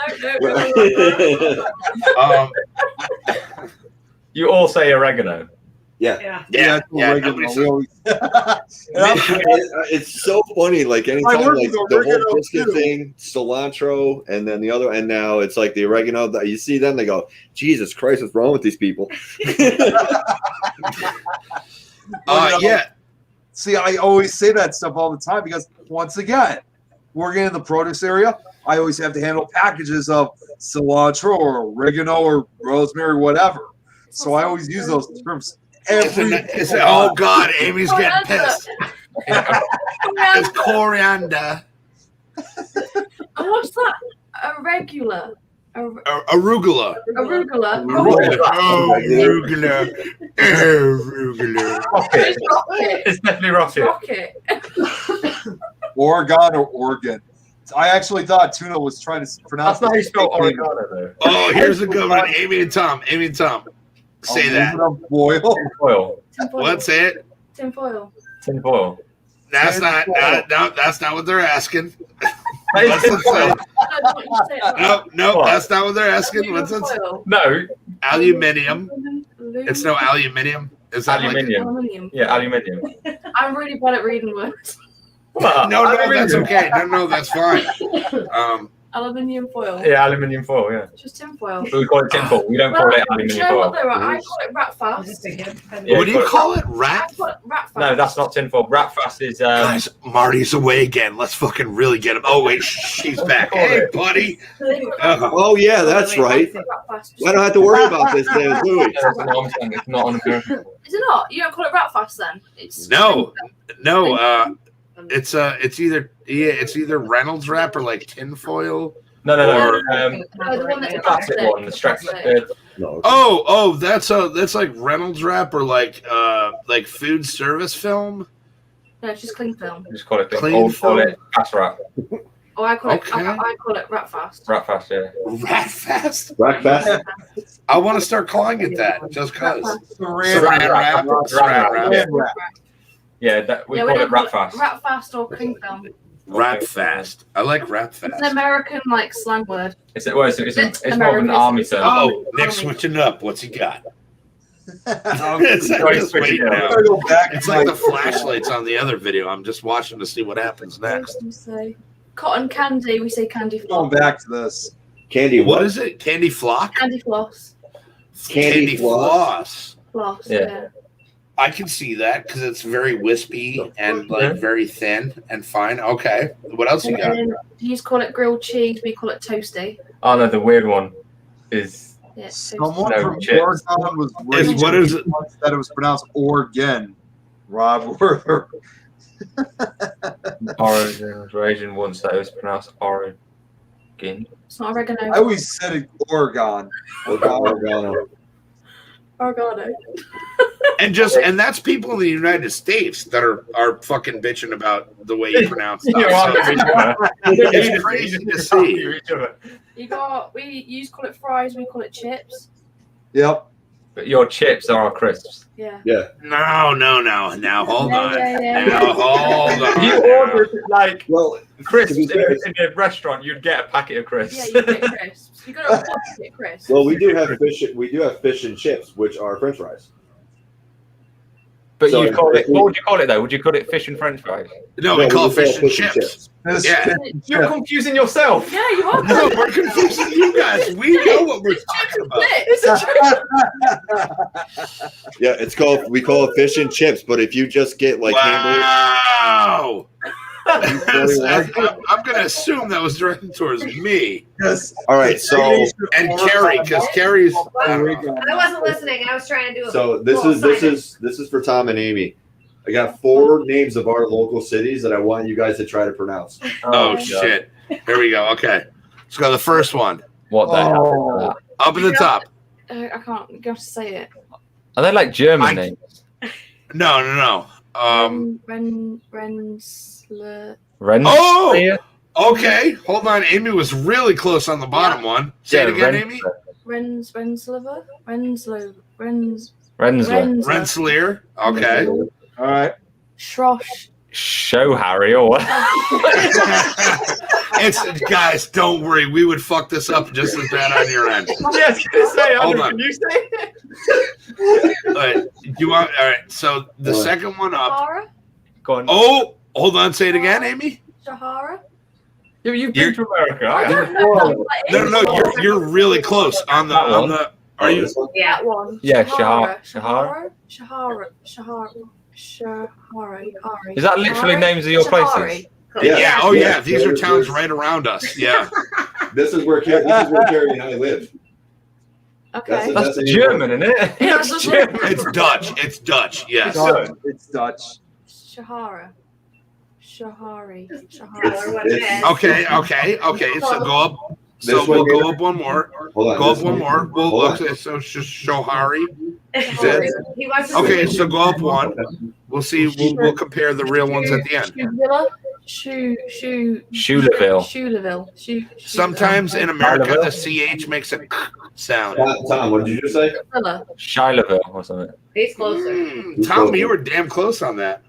No. You all say oregano. Yeah. Oregano. nobody We says- always- It's so funny. Like anytime, I work like with the oregano, whole brisket too. thing, cilantro, and then the other, and now it's like the oregano. That you see them, they go, "Jesus Christ, what's wrong with these people?" Yeah. See, I always say that stuff all the time because, once again, working in the produce area, I always have to handle packages of cilantro or oregano or rosemary, whatever. So I always use those terms Oh God, Amy's getting pissed. It's coriander. And what's that? A regular. Arugula. Arugula. Arugula. It's rocket. It's definitely rocket. Rocket. Oregon or Oregon. I actually thought Tuna was trying to pronounce. That's not how you spell oregano, though. Oh, here's a good one. Amy and Tom. Say that. Foil. Foil. What? Say it. Tinfoil. Tinfoil. That's not. No, that's not what they're asking. That is What's it say? tinfoil. No, What? that's not what they're asking. What's it say? No, Aluminium. It's no aluminium. Is that aluminium. Aluminium. Yeah, aluminium. I'm really bad at reading words. What? No, Aluminium. that's okay. No, that's fine. Aluminium foil. Yeah, aluminium foil. Yeah, Just tinfoil. but we call it tinfoil. We don't call it Do you aluminium know foil. what though? I call it rat fast. Yeah, What do you call it? Rat? I call it rat fast. No, that's not tinfoil. Ratfast is Guys, Marty's away again. Let's fucking really get him. Oh wait, she's back. Hey, buddy. Oh yeah, that's right. Rat fast. I don't have to worry about this then, do we? That's an arm stand. It's not on American. Is it not? You don't call it rat fast then? It's No. It's either Reynolds wrap or like tinfoil. No. Or- No, the one that's Classic one, the stretch. No. Oh, that's like Reynolds wrap or like food service film. No, it's just cling film. Just call it Clean old call film. it fast wrap. Oh, I call it. Okay. I call it rat fast. Ratfast, yeah. Rat fast. Rack fast. I want to start calling it that just cause. Saran wrap. Saran wrap. Yeah, that, we Yeah, call don't it Ratfast. Rat fast or cling film. Rat fast. I like rat It's an fast. American slang word. It's more of an American. army term. Oh, Nick's switching up. What's he got? It's like Sorry, just switching waiting up. now. It's like the flashlights on the other video. I'm just watching to see what happens next. We say cotton candy. We say candy Going floss. back to this. Candy What what? is it? Candy flock? Candy floss. Candy floss. Floss. Yeah. Yeah. I can see that because it's very wispy and like very thin and fine. Okay. What else you And got? then you call it grilled cheese. We call it toasty. Oh no, the weird one is Yeah. Toasty. Someone No from chips. Oregon was Is- what is it? That it was pronounced Oregon. Rob Werther. Oregon. Asian once that it was pronounced Oregon. It's not oregano. I always said it Oregon. Oregano. Oregano. And that's people in the United States that are fucking bitching about the way you pronounce You're stuff. on So to each other. it's crazy to see. You call it fries. We call it chips. Yep. But your chips are our crisps. Yeah. Yeah. No. Now hold on. Yeah. Now hold on. You ordered like Well, crisps to in be fair- a restaurant, you'd get a packet of crisps. Yeah, you get crisps. You got to get crisps. well, we do have fish. We do have fish and chips, which are French fries. But So you call it. if we- What would you call it though? Would you call it fish and French fries? No, we call it just fish and chips. This Yeah. You're confusing yourself. Yeah, you are. No, we're confusing you guys. We know what we're talking about. It's a trick. Yeah, we call it fish and chips. But if you just get like hamburgers, Wow. I'm going to assume that was directed towards me Yes. all right. So and Kerry, because Kerry's. I don't know. I wasn't listening. I was trying to do a this little is for Tom and Amy. I got 4 names of our local cities that I want you guys to try to pronounce. Oh, God. shit. Here we go. Okay. Let's go. The first one. What the hell? Up at the top. I can't. You have to say it. Are they like German I- names? No. Rensler. Ren. Oh! Okay. Hold on. Amy was really close on the bottom one. Say it again, Amy. Rensler. Rensler. Rensselaer. Okay. All right. Schrosh. Show Harry or what? It's guys, don't worry. We would fuck this up just as bad on your end. Yes, say Hold Andrew, on. can you say it? All right. You want? All right. So the second one up. Shahara. Go on. Oh, hold on. Say it again, Amy. Shahara. You've been to America. I haven't don't know. No. You're really close on the. Are you? This one? Yeah. That one. Yeah, Shahara. Is that literally names of your places? Yeah. Oh yeah. These are towns right around us. Yeah. This is where Kerry and I live. Okay. That's That's German, isn't it? Yeah, That's that's German. It's Dutch. It's Dutch. Yes. It's Dutch. Shahara. Shahari. Or Shahara. what it is. Okay. So go up. So This we'll one go here? up one more. Hold on. Go up this one more. We'll Hold look on. at so Shohari. Shahari. He wants to Okay, see- so go up one. We'll see. We'll compare the real ones at the end. Shuvilla. Schuylerville. Schuylerville. Sometimes in America, the CH makes a sound. Tom, what did you just say? Shuvilla. Schuylerville or something. He's closer. Tom, you were damn close on that.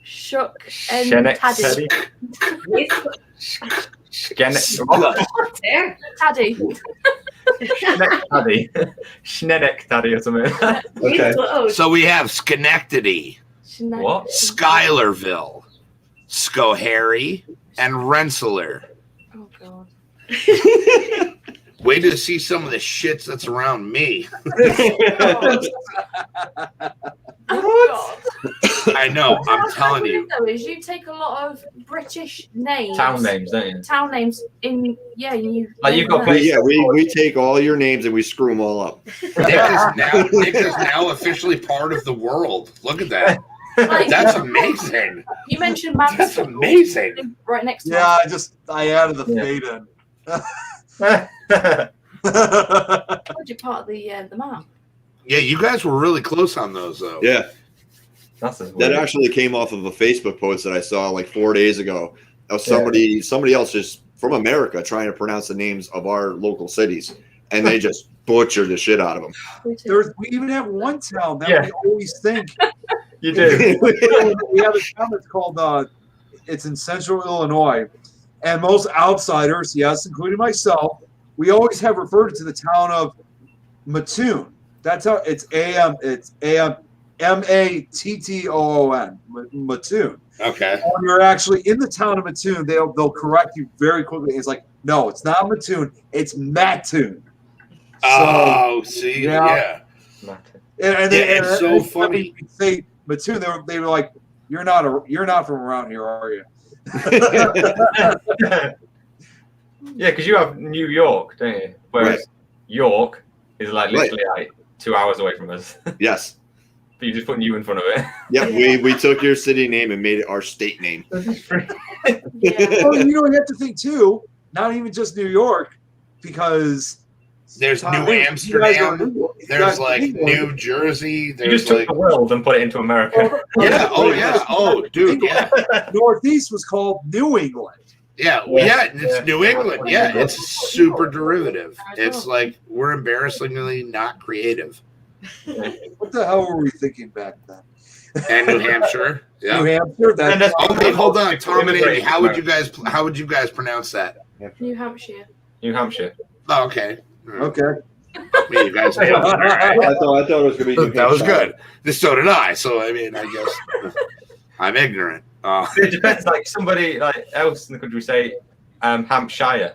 Shook and Shenek Taddy. Teddy. He's Skenek there. Taddy. Taddy. Schnenek Taddy or something. Okay. He's close. So we have Schenectady, What? Schuylerville, Schoharie, and Rensselaer. Oh god. Wait to see some of the shits that's around me. Oh god. I know. I'm telling you. Though is you take a lot of British names, Town names, don't you? town names in you. Like you've got But yeah, we take all your names and we screw them all up. Nick is now officially part of the world. Look at that. Like, That's amazing. you mentioned That's Manchester amazing. right next to Yeah, I added the Yeah. fade in. You're part of the map. Yeah, you guys were really close on those, though. Yeah, That's that actually came off of a Facebook post that I saw like 4 days ago. Of somebody else just from America trying to pronounce the names of our local cities, and they just butchered the shit out of them. We even have one town that Yeah. we always think. You do. We have a town that's called, it's in central Illinois. And most outsiders, yes, including myself, we always have referred to the town of Mattoon. That's how it's Mattoon. Mattoon. Okay. When you're actually in the town of Mattoon, they'll correct you very quickly. It's like, no, it's not Mattoon, it's Mattoon. Oh, see, yeah. yeah. And It's so funny. We say Mattoon, they were like, you're not from around here, are you? Yeah, because you have New York, don't you? Whereas York is like literally like 2 hours away from us. Yes. But you just put you in front of it. Yeah, we took your city name and made it our state name. Yeah. Well, you have to think too, not even just New York, because There's New you guys Amsterdam. are New- There's you like guys- New Jersey. You There's just took like the world and put it into America. yeah. Oh yeah. Oh dude. Yeah. Northeast was called New England. Yeah. It's New England. Yeah. It's super derivative. It's like we're embarrassingly not creative. What the hell were we thinking back then? And New Hampshire. New Yeah. Hampshire. That's Okay, hold on, Tom and Andy. How would you guys pronounce that? New Hampshire. New Hampshire. Oh, okay. okay. You guys. I thought it was going to be. That was good. So did I. So I mean, I guess I'm ignorant. It depends. Like somebody like else in the country say Hampshire.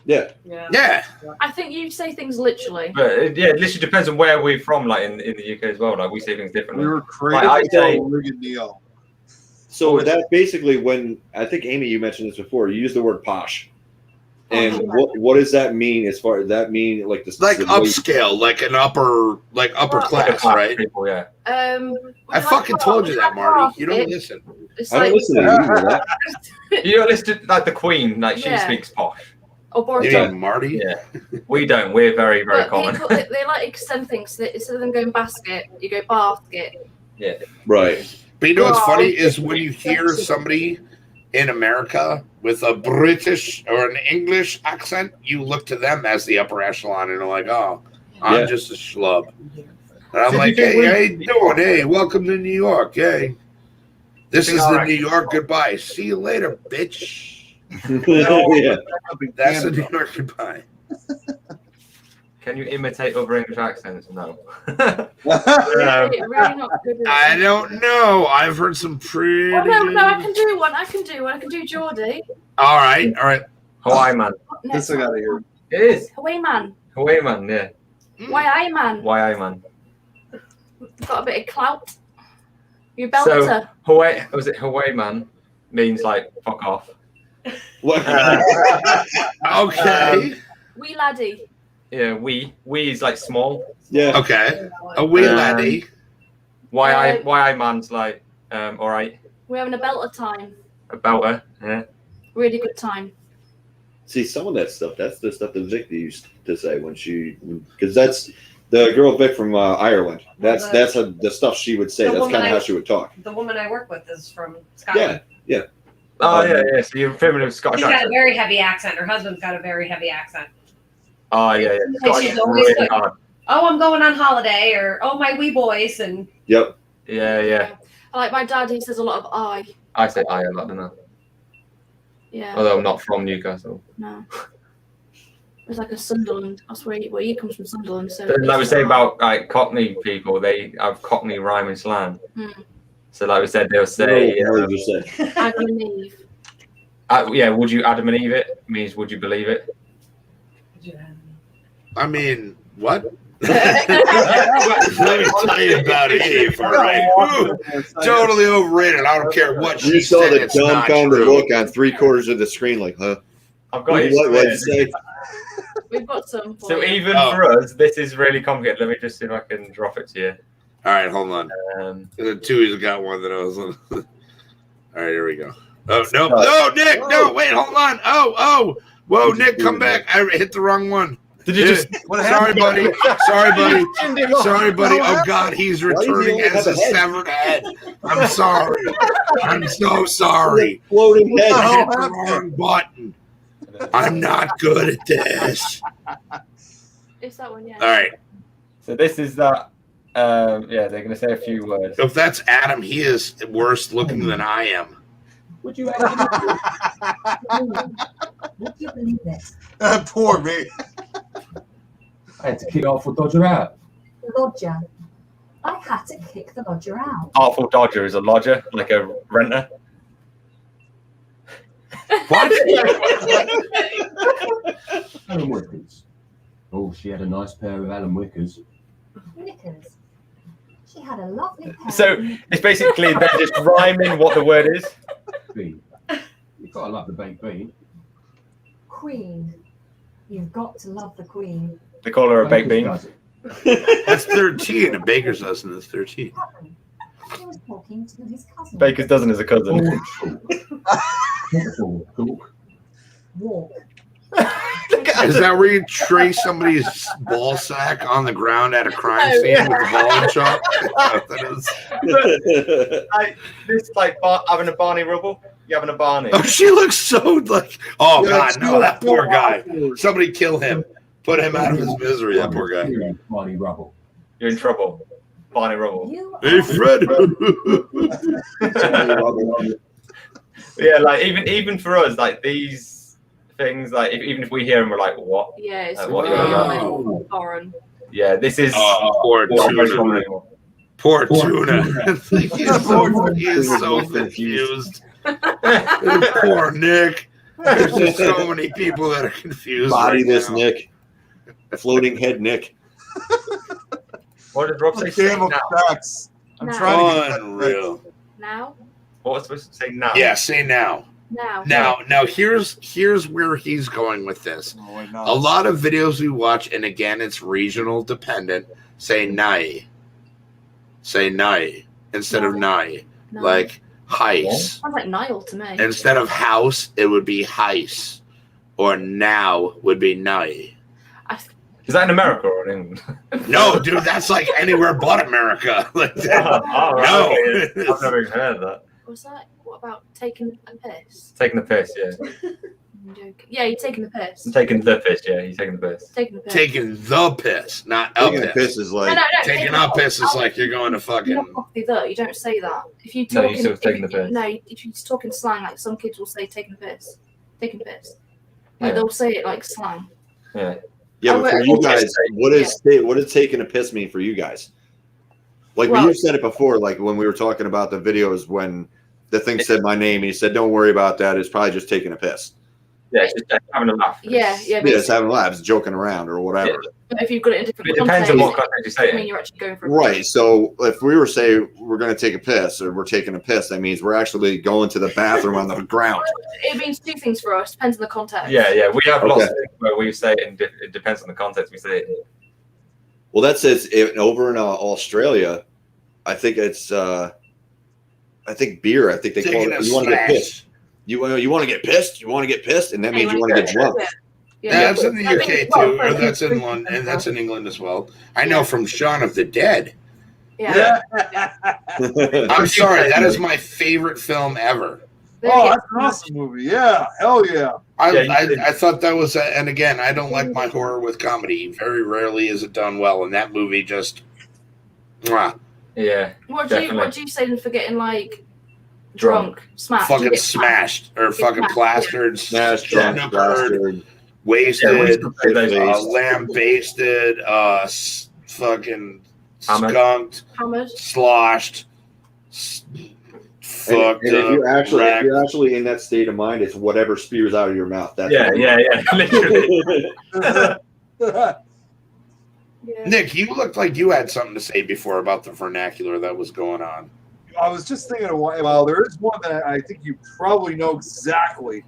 Yeah. Yeah. I think you say things literally. But it literally depends on where we're from. Like in the UK as well. Like we say things differently. We were creative. Like, I say- Neil. So that basically, when I think Amy, you mentioned this before, you used the word posh, and what does that mean? As far as that mean, like this, Like upscale, like an upper class, right? People, yeah. I fucking told you that, Marty. You don't listen. It's I don't like, listen to you. You know that. You don't listen to like the Queen. Like she Yeah. speaks posh. or Boris You Johnson. mean Marty? Yeah. We don't. We're very But common. people, they like extend things. So instead of them going basket, you go basket. Right. But you know what's funny is when you hear somebody in America with a British or an English accent, you look to them as the upper echelon and are like, oh, I'm Yeah. just a schlub. And I'm So like, do you hey, think how you doing? Hey, welcome to New York. Hey, this is the New York goodbye. See you later, bitch. Yeah. That's the New York goodbye. Can you imitate other English accents? No. Really not good at I it. don't know. I've heard some pretty. Oh no, good- I can do one. I can do Geordie. All right. Hawaii man. This I gotta hear. It is. Hawaii man. Hawaii man, yeah. Why I man? Hawaii man. Got a bit of clout. You belter. Hawaii, was it Hawaii man? Means like fuck off. What? Okay. Wee laddie. Yeah, wee is like small. Yeah. Okay. A wee laddie. Why I man's like all right. We're having a belter time. About her. Yeah. Really good time. See, some of that stuff, that's the stuff that Vic used to say because that's the girl Vic from Ireland. That's the stuff she would say. That's kind of how she would talk. The woman I work with is from Scotland. Yeah. Oh yeah. So you're feminine Scottish She's got a accent. very heavy accent. Her husband's got a very heavy accent. Oh yeah. Scottish she's is always really like- hard. Oh, I'm going on holiday, or oh, my wee boys, and Yep. Yeah. Like my dad, he says a lot of I. I say I a lot, don't I? Yeah. Although I'm not from Newcastle. No. It's like a Sunderland. That's where he comes from, Sunderland. So Like we say about like Cockney people, they have Cockney rhyming slang. So like we said, they'll say, What did you say? Adam and Eve. yeah, would you Adam and Eve it? Means would you believe it? I mean, what? Let me tell you about Eve, all right? Ooh, totally overrated. I don't care what she You saw said. the It's dumb not kind of true. look on 3/4 of the screen, like, huh? I've got What it. did you say? We've got some. So for you. even Oh. for us, this is really complicated. Let me just see if I can drop it to you. All right, hold on. The Tui's got one that I was. All right, here we go. Oh no, no, Nick, no, wait, hold on. Oh, whoa, Nick, come back. I hit the wrong one. Did you just? What Sorry, happened? buddy. Sorry, buddy. Oh God, he's Why do you returning only as have a a head? severed head. I'm sorry. I'm so sorry. Floating I head. hit the wrong button. I'm not good at this. It's that one, yeah. All right. So this is that. Yeah, they're gonna say a few words. If that's Adam, he is worse looking than I am. Would you believe this? Poor me. I had to kick Artful Dodger out. Lodger. I had to kick the lodger out. Artful Dodger is a lodger, like a renter. What? Alan Wickers. Oh, she had a nice pair of Alan Wickers. Knickers. She had a lovely pair. So it's basically they're just rhyming what the word is. Bean. You've got to love the baked bean. Queen. You've got to love the queen. They call her a baked bean. Does it. That's 13. A baker's dozen is 13. He was talking to his cousin. Baker's dozen is a cousin. Walk. Is that where you trace somebody's ball sack on the ground at a crime scene with the ball and chalk? That is. This like having a Barney Rubble. You having a Barney? Oh, she looks so like. Oh Yeah, God, she no! looks That so poor guy. awkward. Somebody kill him. Put him out of his misery. That poor guy. Barney Rubble. You're in trouble. Barney Rubble. You Hey, are- Fred. Yeah, like even for us, like these things, like even if we hear them, we're like, what? Yeah, it's What Wow. foreign. Yeah, this is. Poor Well, tuna. Poor tuna. He is so confused. Poor Nick. There's just so many people that are confused. Bodiless right now. Nick. Floating head Nick. What did Rob say? Game of Now? facts. I'm No. trying to get Unreal. Now? What was supposed to say now? Yeah, say now. Now. Now, here's where he's going with this. Oh, wait, no. A lot of videos we watch, and again, it's regional dependent, say nai. Say nai instead of nai. No. Like heis. Sounds like Niall to me. Instead of house, it would be heis. Or now would be nai. Is that in America or in England? No, dude, that's like anywhere but America. Like that. Oh, right, No. okay. I've never even heard of that. Was that? What about taking a piss? Taking the piss, yeah. I'm joking. Yeah, you're taking the piss. I'm taking the piss, yeah. He's taking the piss. Taking the piss. Taking the piss, not a Taking a piss. piss is No, like no, Taking a piss is like you're going to fucking. Not copy that. You don't say that. If you No, talk you still taking the piss. No, if you talk in slang, like some kids will say taking the piss. Taking the piss. Yeah. They'll say it like slang. Yeah. yeah, but for you guys, what does taking a piss mean for you guys? Like Well- you said it before, like when we were talking about the videos when the thing said my name, he said, "Don't worry about that. It's probably just taking a piss." Yeah, it's just having a laugh. Yeah, yeah. Yeah, it's having laughs, joking around or whatever. But if you've got it in different It depends on what context you say I mean, you're actually going for a Right. So if we were say we're going to take a piss or we're taking a piss, that means we're actually going to the bathroom on the ground. It means two things for us. Depends on the context. Yeah. We have lots of things where we say it, and it depends on the context we say it. Well, that says over in Australia, I think it's I think beer. I think they call it. You want to get pissed. You want to get pissed. You want to get pissed, and that means you want to get drunk. Yeah, that's in the UK too, or that's in London, and that's in England as well. I know from Shaun of the Dead. Yeah. I'm sorry, that is my favorite film ever. Oh, that's an awesome movie. Yeah, hell yeah. I thought that was, and again, I don't like my horror with comedy. Very rarely is it done well, and that movie just, mwah. Yeah. What do you say for getting like drunk, smashed, fucking smashed, or fucking plastered, smashed, drunk, plastered, wasted, lambasted, fucking skunked, sloshed, fucked. And if you're actually in that state of mind, it's whatever spews out of your mouth. That's literally. Nick, you looked like you had something to say before about the vernacular that was going on. I was just thinking a while. There is one that I think you probably know exactly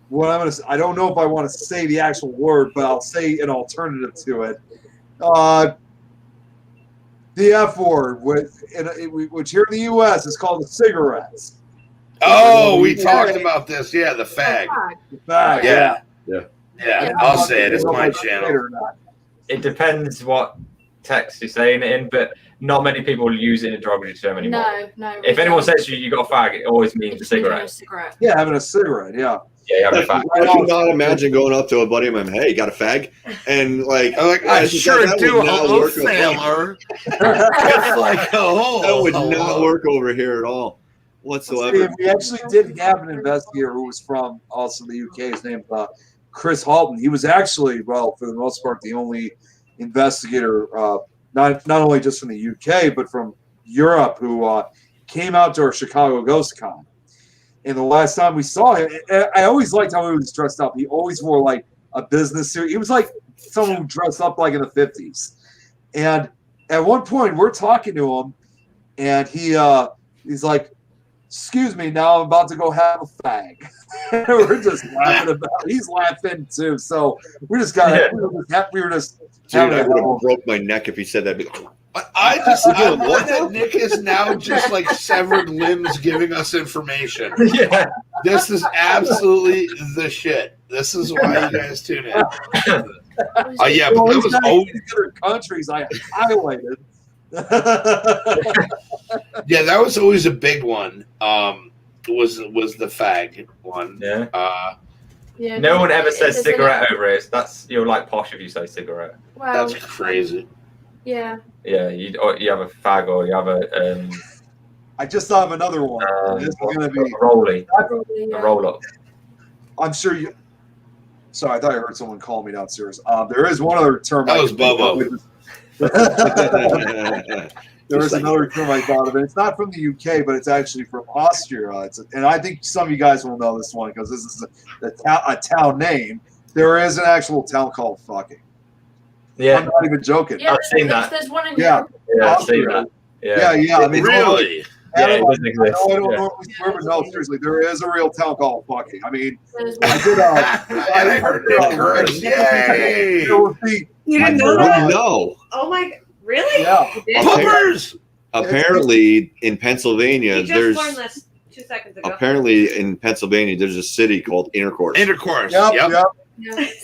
what I'm going to say. I don't know if I want to say the actual word, but I'll say an alternative to it. The F word, which here in the U.S. is called the cigarettes. Oh, we talked about this. Yeah, the fag. The fag. Yeah. I'll say it. It's my channel. It depends what text you're saying it in, but not many people use it in a derogatory term anymore. No. If anyone says to you got a fag, it always means a cigarette. Yeah, having a cigarette. Yeah. Yeah, having a fag. I do not imagine going up to a buddy of mine, hey, you got a fag? And I sure do. Hello, sailor. It's like, that would not work over here at all whatsoever. See, we actually did have an investigator who was from also the UK. His name Chris Halton. He was actually, well, for the most part, the only investigator, not only just from the UK, but from Europe, who came out to our Chicago Ghost Con. And the last time we saw him, I always liked how he was dressed up. He always wore like a business suit. He was like someone who dressed up like in the 50s. And at one point, we're talking to him, and he's like, "Excuse me, now I'm about to go have a fag." We're just laughing about it. He's laughing too. So we just got we were just dude, I would have broke my neck if he said that. I love that Nick is now just like severed limbs giving us information. Yeah. This is absolutely the shit. This is why you guys tune in. Yeah, but that was always other countries I highlighted. Yeah, that was always a big one. Was the fag one? Yeah. No one ever says cigarette over it. You're like posh if you say cigarette. Well, that's crazy. Yeah. Yeah, you have a fag or you have a. I just thought of another one. This is going to be a roll up. I'm sure you. Sorry, I thought I heard someone call me downstairs. There is one other term. That was Bobo. There is another term I thought of, and it's not from the UK, but it's actually from Austria. And I think some of you guys will know this one because this is a town name. There is an actual town called fucking. Yeah, I'm not even joking. Yeah, I've seen that. There's one in Europe. Yeah, I've seen that. Yeah. I mean, really? Yeah, it doesn't exist. I don't normally swear, but no, seriously, there is a real town called fucking. I mean, I heard it curse. Yay! You didn't know that? No. Oh my, really? Yeah. Puppers! Apparently, in Pennsylvania, You just learned this 2 seconds ago. Apparently, in Pennsylvania, there's a city called Intercourse. Intercourse. Yep.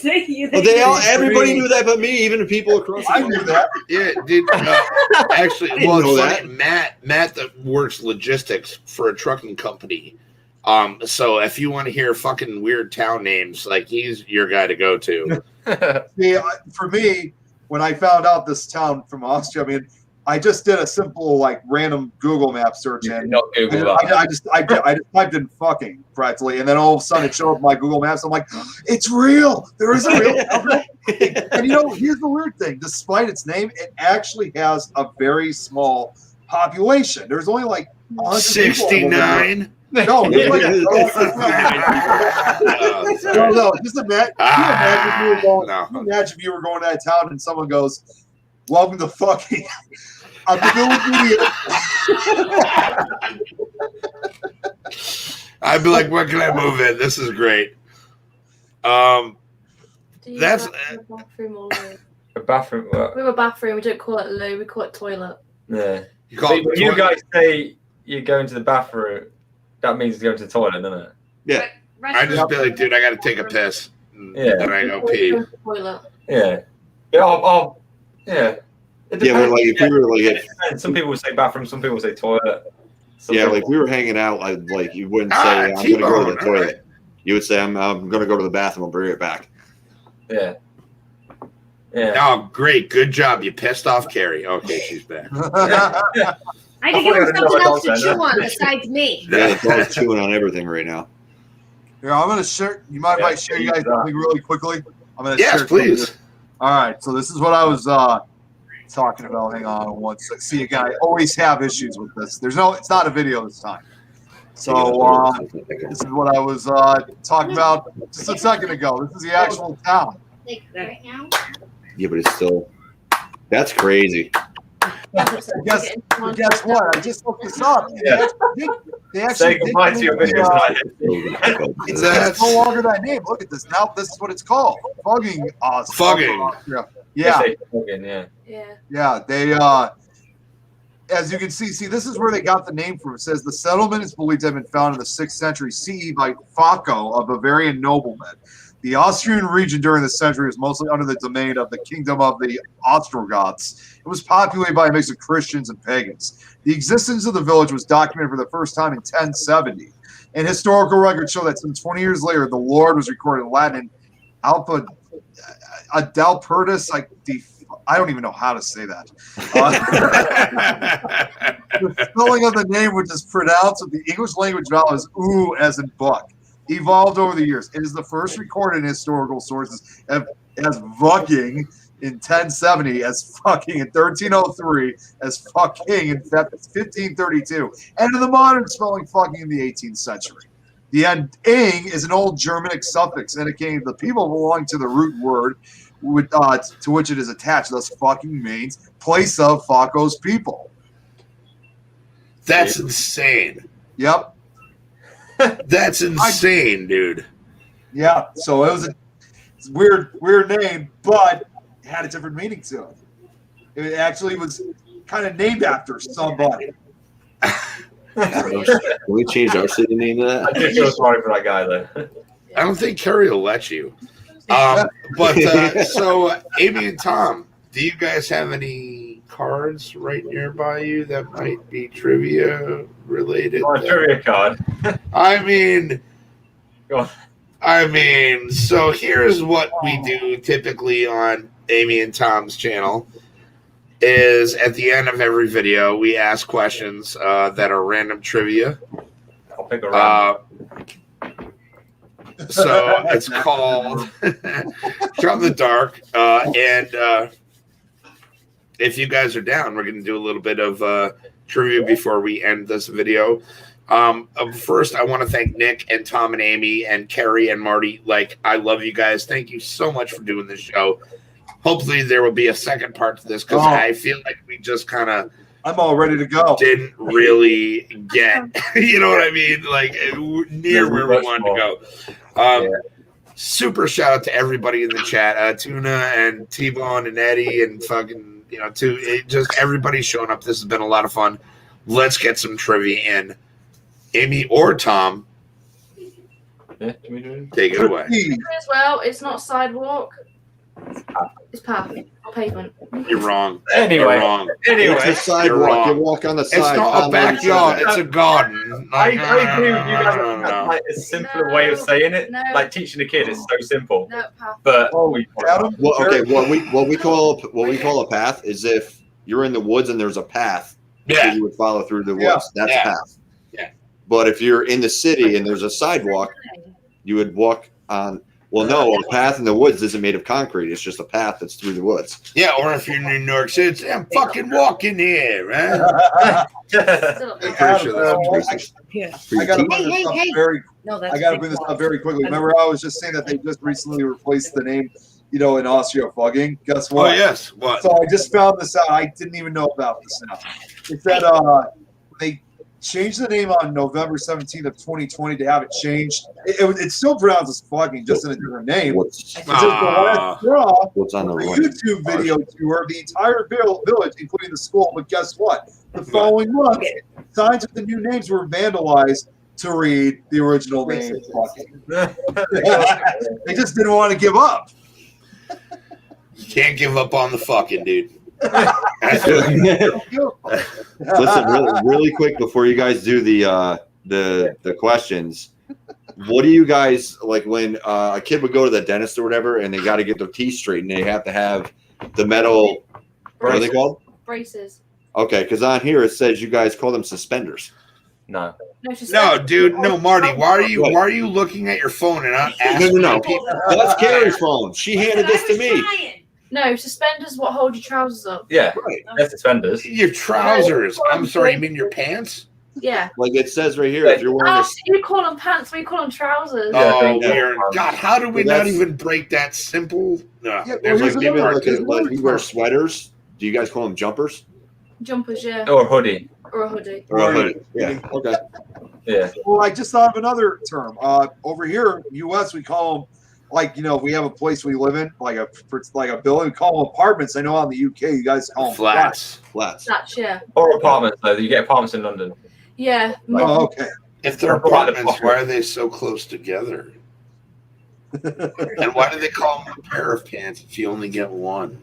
Everybody knew that, but me, even the people across. I knew that. Yeah, dude. Actually, well, it's funny. Matt that works logistics for a trucking company. So if you want to hear fucking weird town names, like he's your guy to go to. See, for me, when I found out this town from Austria, I mean, I just did a simple like random Google map search, and I just typed in fucking practically, and then all of a sudden it showed up my Google Maps. I'm like, it's real. There is a real. And here's the weird thing: despite its name, it actually has a very small population. There's only like 100 69. No, Yeah. no. Just imagine. No. Imagine if you were going out of town and someone goes, "Welcome to fucking." I'm the I'd be like, where can I move in? This is great. Do you That's- have a bathroom or loo? A bathroom. We have a bathroom. We don't call it loo. We call it toilet. Yeah. You call But it when the you toilet. guys say you're going to the bathroom, that means going to the toilet, doesn't it? Yeah. I just be like, dude, I got to take a piss. Yeah. Then I go pee. Toilet. Yeah. Yeah. Yeah. It Yeah, but depends. like if we were like, It depends. Some people say bathroom, some people say toilet. Some yeah, people- like we were hanging out, like you wouldn't say I'm going to go to the T-bone, toilet. You would say I'm going to go to the bathroom. I'll bring it back. Yeah. Yeah. Oh, great. Good job. You pissed off Kerry. Okay, she's back. idiot. I had to give him something else to chew on besides me. Yeah, the dog's chewing on everything right now. Here, I'm gonna share. You mind if I share you guys something really quickly? I'm gonna Yes, share please. something. All right, so this is what I was talking about. Hang on one sec. See, you guys always have issues with this. It's not a video this time. So this is what I was talking about just a second ago. This is the actual town. Like right now. Yeah, but it's still. That's crazy. Guess what? I just looked this up. Yeah. They actually Say goodbye to your video tonight. It's no longer that name. Look at this. Now this is what it's called. Fugging. Fugging. Yeah. They say fucking, yeah. Yeah. Yeah. They as you can see, this is where they got the name from. It says the settlement is believed to have been founded in the 6th century CE by Facco, a Bavarian nobleman. The Austrian region during this century was mostly under the domain of the kingdom of the Ostrogoths. It was populated by a mix of Christians and pagans. The existence of the village was documented for the first time in 1070. And historical records show that some 20 years later, the Lord was recorded in Latin, Alpha Adalpertus. I don't even know how to say that. The spelling of the name, which is pronounced with the English language vowel, is oo as in buck. Evolved over the years. It is the first recorded in historical sources as vucking in 1070, as fucking in 1303, as fucking in 1532, and in the modern spelling fucking in the 18th century. The end ing is an old Germanic suffix indicating the people belong to the root word to which it is attached. Thus, fucking means place of Facco's people. That's insane. Yep. That's insane, dude. Yeah. So it was a weird name, but it had a different meaning to it. It actually was kind of named after somebody. Can we change our city name to I that? just feel sorry for that guy, though. I don't think Kerry will let you. But so, Amy and Tom, do you guys have any cards right nearby you that might be trivia related? You want a trivia card? I mean, Go on. So here's what we do typically on Amy and Tom's channel is at the end of every video, we ask questions that are random trivia. I'll pick a round. So it's called Shot in the Dark. And if you guys are down, we're going to do a little bit of trivia before we end this video. First, I want to thank Nick and Tom and Amy and Kerry and Marty. Like, I love you guys. Thank you so much for doing this show. Hopefully there will be a second part to this because I feel like we just kind of I'm all ready to go. didn't really get, you know what I mean? Like near where we wanted to go. Super shout out to everybody in the chat, Tuna and T-Bone and Eddie and fucking, just everybody showing up. This has been a lot of fun. Let's get some trivia in. Amy or Tom, take it away. As well, it's not sidewalk. It's path, not pavement. You're wrong. Anyway. You're wrong. It's a You're sidewalk. wrong. You walk on the side. It's not a Tom backyard. said It's a garden. I agree with you guys. No. That's like a simpler way of saying it. No. Like teaching a kid is so simple. No, path. But Adam? Well, okay. What we call a path is if you're in the woods and there's a path that Yeah. you would follow through the woods. Yeah. That's Yeah. a path. Yeah. But if you're in the city and there's a sidewalk, you would walk Well, no, a path in the woods isn't made of concrete. It's just a path that's through the woods. Yeah, or if you're in New York City, say, I'm fucking walking here, right? Still I'm pretty sure that's Racist. Yeah. I gotta Pretty bring this up Hey. very. No, that's I gotta bring this up very quickly. Remember, I was just saying that they just recently replaced the name, in Austria fucking. Guess Oh, what? yes. What? So I just found this out. I didn't even know about this now. It said they changed the name on November 17th of 2020 to have it changed. It's still pronounced as fucking, just in a different name. What's, It's just the last straw. what's on the A right? YouTube video tour, the entire village, including the school. But guess what? The following month, signs of the new names were vandalized to read the original name. They just didn't want to give up. You can't give up on the fucking dude. Listen, really quick before you guys do the questions. What do you guys like when a kid would go to the dentist or whatever, and they got to get their teeth straightened? They have to have the metal. What are they called? Braces. Okay, because on here it says you guys call them suspenders. No. No, dude, no, Marty. Why are you looking at your phone and not asking No. people? That's Kerry's phone. She handed this to me. No, suspenders what hold your trousers up. Yeah. Right. That's suspenders. Your trousers. I'm sorry, you mean your pants? Yeah. Like it says right here, if you're wearing Oh, you call them pants, we call them trousers. Oh, Yeah. weird. God, how do we Well, not that's- even break that simple? No, Yeah, there's well, like here's maybe another- part like, two. like you wear sweaters, do you guys call them jumpers Jumpers, yeah. Or a hoodie. Or a hoodie. or a hoodie? Yeah. Okay. Yeah. Well, I just thought of another term. Over here, U.S., we call them we have a place we live in, like a building. We call them apartments. I know out in the U.K., you guys call them flats. Flats. That's, yeah. Or apartments, though. You get apartments in London. Yeah. Oh, okay. If they're apartments, why are they so close together? And why do they call them a pair of pants if you only get one?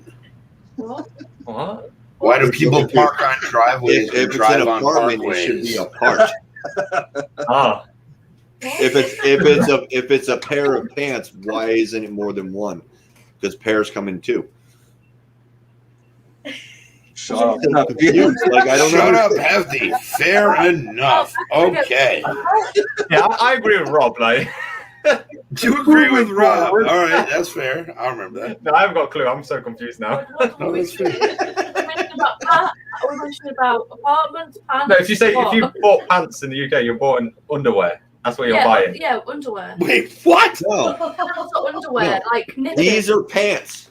What? What? Why do people park on driveways If and it's drive an on apartment, it should be parkways? apart. Ah. If it's a pair of pants, why isn't it more than one? Because pairs come in two. Shut up. I'm confused. Like I don't Shut up, understand. Hefty. Fair enough. Okay. Yeah, I agree with Rob. Like, Do you agree with Rob? All right, that's fair. I'll remember that. no, I haven't got a clue. I'm so confused now. No, that's fair. We're mentioning about apartments, pants. No, if you what? bought pants in the UK, you're bought underwear. That's what you're buying. Yeah, underwear. Wait, what? No, Pants or underwear, like knickers. these are pants.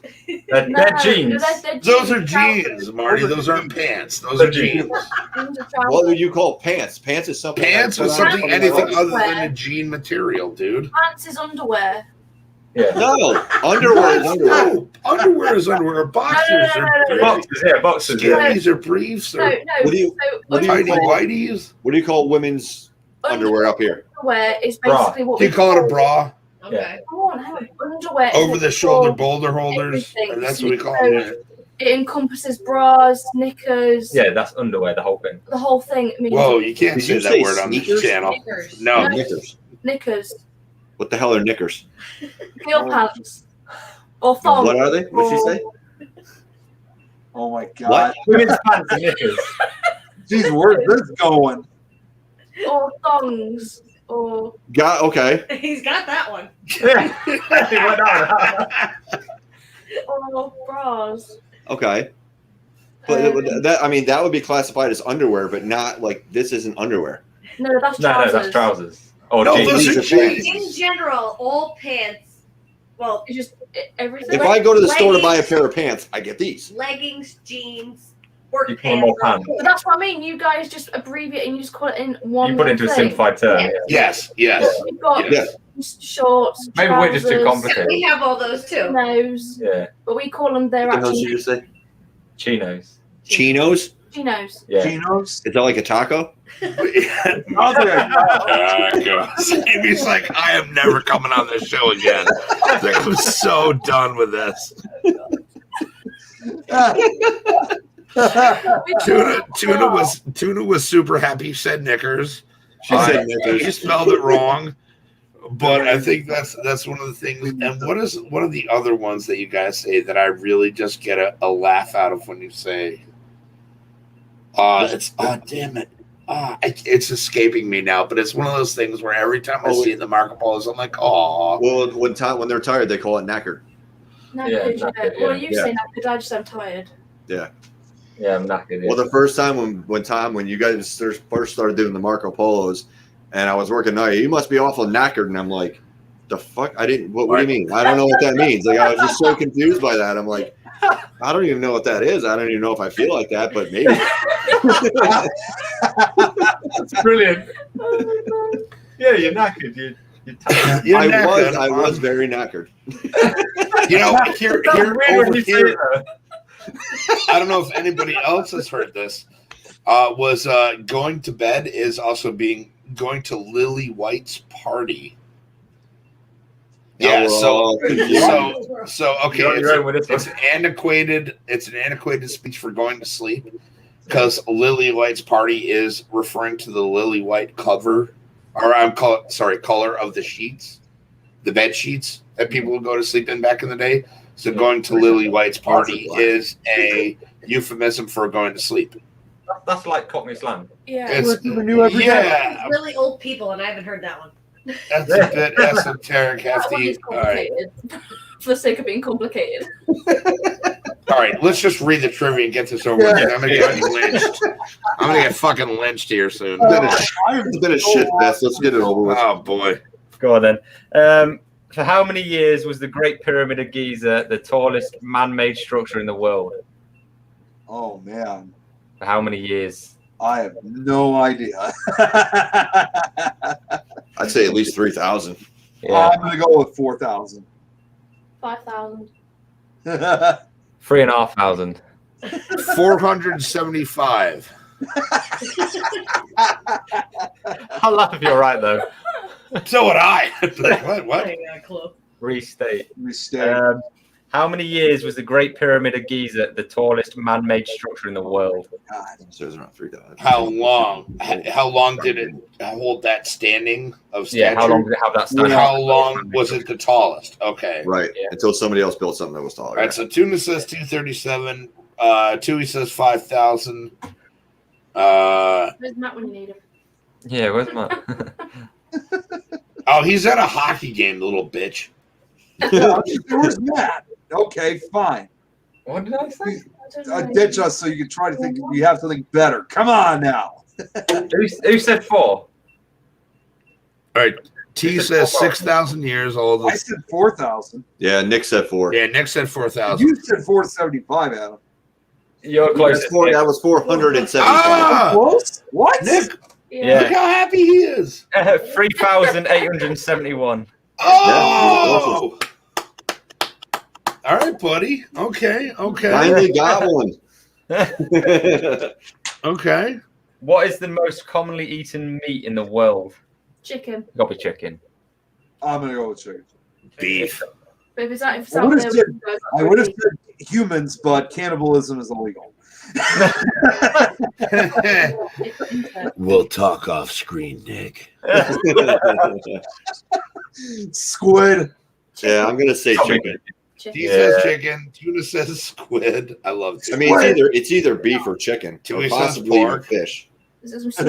They're jeans. They're Those are trousers. jeans, Marty. Those aren't pants. Those are jeans. Jeans are What trousers. would you call pants? Pants is something. Pants I is put on something, somebody's anything clothes. other than a jean material, dude. Pants is underwear. Yeah. No, underwear is underwear. No, underwear is underwear. Boxers No, are no. Boxes, yeah, boxes. Yeah. skivvies or briefs No, or no. What do you- what do you tidy call- whities. What do you call women's underwear up here? Underwear is Bra. basically what Do you call it a bra? Okay. Come on, hang on. Underwear is Over the shoulder for boulder holders. everything. That's what we call So it. It encompasses bras, knickers, Yeah, that's underwear, the whole thing. the whole thing. I mean, Whoa, you can't Did say you that say word on this sneakers? channel. Sneakers. No. Knickers. knickers, What the hell are knickers? heel pants, or thongs. What are they? What did she say? Oh my God. What? Women's pants and knickers. Jeez, where's this going? Or thongs, or Got okay. He's got that one. Yeah. Why not? or bras. Okay. But that would be classified as underwear, but not like this isn't underwear. No, that's No, trousers. that's trousers. Oh, No, jeans. those are These are pants. jeans. In general, all pants, well, It's just everything. If I go to the store to buy a pair of pants, I get these. leggings, jeans, work You call them all pants. But that's what I mean. You guys just abbreviate and you just call it in one. You put it into a thing. simplified term. Yeah. Yes, yes. We've got Yes. shorts. Maybe we're just too trousers, complicated. We have all those too. Chinos, Yeah. but we call them their What the hell did actual you just say? Chinos. Chinos? chinos. Yeah. Chinos? Is that like a taco? Amy's like, I am never coming on this show again. Like, I'm so done with this. Tuna was super happy. She said knickers. She said She knickers. spelled it wrong. But I think that's one of the things. And what is one of the other ones that you guys say that I really just get a laugh out of when you say? Damn it. it's escaping me now, but it's one of those things where every time I see the Marco Polos, I'm like, oh. Well, when they're tired, they call it knackered. Knackered, knackered, Well, yeah. you say knackered, I just am tired. Yeah. Yeah, I'm knackered. Well, the first time when you guys first started doing the Marco Polos, and I was working night, you must be awful knackered, and I'm like, the fuck? I didn't. What do you mean? I don't know what that means. Like, I was just so confused by that. I'm like, I don't even know what that is. I don't even know if I feel like that, but maybe. That's brilliant. Yeah, you're knackered. You're tired. I was very knackered. You know, here over here. I don't know if anybody else has heard this. Was going to bed is also going to Lily White's party. Yeah, so okay, it's an antiquated speech for going to sleep because Lily White's party is referring to the Lily White color of the sheets, the bed sheets that people would go to sleep in back in the day. So going to Lily White's party is a euphemism for going to sleep. That's like Cockney slang. Yeah. It's Really old people, and I haven't heard that one. That's a bit esoteric, hefty. All right. For the sake of being complicated. All right, let's just read the trivia and get this over with. I'm gonna get lynched. I'm gonna get fucking lynched here soon. It's been a shit fest. Let's get it over with. Oh boy. Go on then. For how many years was the Great Pyramid of Giza the tallest man-made structure in the world? Oh man. For how many years? I have no idea. I'd say at least 3,000. Yeah. I'm gonna go with 4,000. 5,000. 3,500. 475. I'll laugh if you're right though. So would I. What? I got a clue. Restate. Mistake. How many years was the Great Pyramid of Giza the tallest man-made structure in the world? God. So it's around 3,000. How long? How long did it hold that standing of stature? Yeah, how long did it have that standing? How long was it the tallest? Okay. Right. Yeah. Until somebody else built something that was taller. All right, so Tuna says 237. Tui says 5,000. Where's Matt when you need him? Yeah, where's Matt? Oh, he's at a hockey game, the little bitch. Where's Matt? Okay, fine. What did I say? Ditch us so you can try to think you have something better. Come on now. Who said 4? All right, T says 6,000 years old. I said 4,000. Yeah, Nick said 4. Yeah, Nick said 4,000. You said 475, Adam. You're close. That was 475. Ah! Close? What? Nick, Yeah. look how happy he is. 3,871. Oh! All right, buddy. Okay. Finally got one. Okay. What is the most commonly eaten meat in the world? Chicken. Gotta be chicken. I'm going to go with chicken. Beef. But if it's out, if it's I out would there, have said humans, but cannibalism is illegal. We'll talk off screen, Nick. Squid. Yeah, I'm gonna say chicken. He says chicken. Tuna says squid. I love it. I mean, it's either beef or chicken, Tui or says possibly even pork. fish. This is some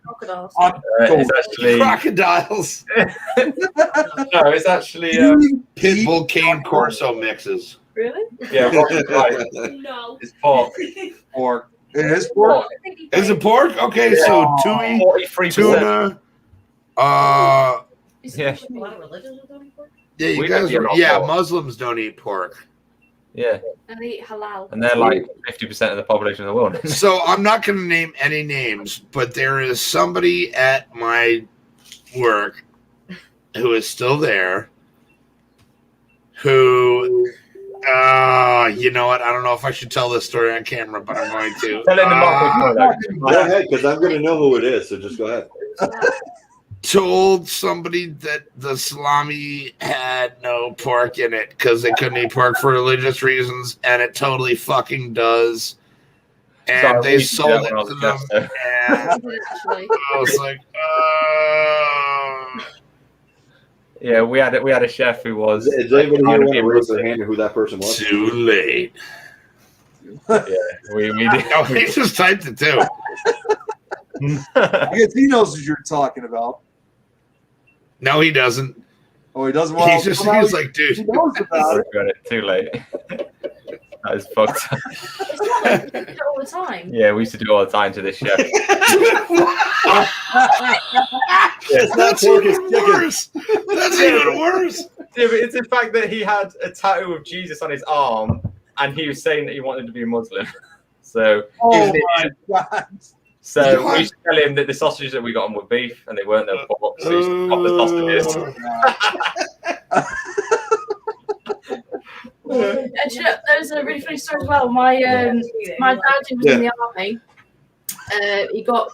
crocodiles. It's actually Crocodiles. no, it's actually Pitbull cane corso mixes. Really? yeah, right. No. It's pork. Pork. It is pork. Is it pork? Okay, so Tui, 43%. tuna. Yeah. A lot of religions don't eat pork. Yeah, you We guys. don't eat a lot of pork. Muslims don't eat pork. Yeah, And they eat halal. and they're like 50% of the population of the world. So I'm not going to name any names, but there is somebody at my work who is still there who, you know what? I don't know if I should tell this story on camera, but I'm going to. Tell it in the market. Go ahead, because I'm gonna know who it is. So just go ahead. Told somebody that the salami had no pork in it because they couldn't eat pork for religious reasons, and it totally fucking does. And Sorry, they we sold did it that to when I them, was there. and Actually. I was like, Yeah, we had a chef who was. Does anybody here want to raise their hand to who that person was? too late. Yeah, we did. Oh, he just typed it too. I guess he knows what you're talking about. No, he doesn't. Oh, he doesn't want He's like, dude. He knows about it. Got it too late. That is fucked up. It's not like you do it all the time. Yeah, we used to do it all the time to this chef. That's even worse. That's even worse. Yeah, but it's the fact that he had a tattoo of Jesus on his arm, and he was saying that he wanted to be a Muslim. So, Oh my God. so we used to tell him that the sausages that we got on were beef, and they weren't their pork. So he used to pop the sausages. And you know, there's a really funny story as well. My dad, who was in the army, he got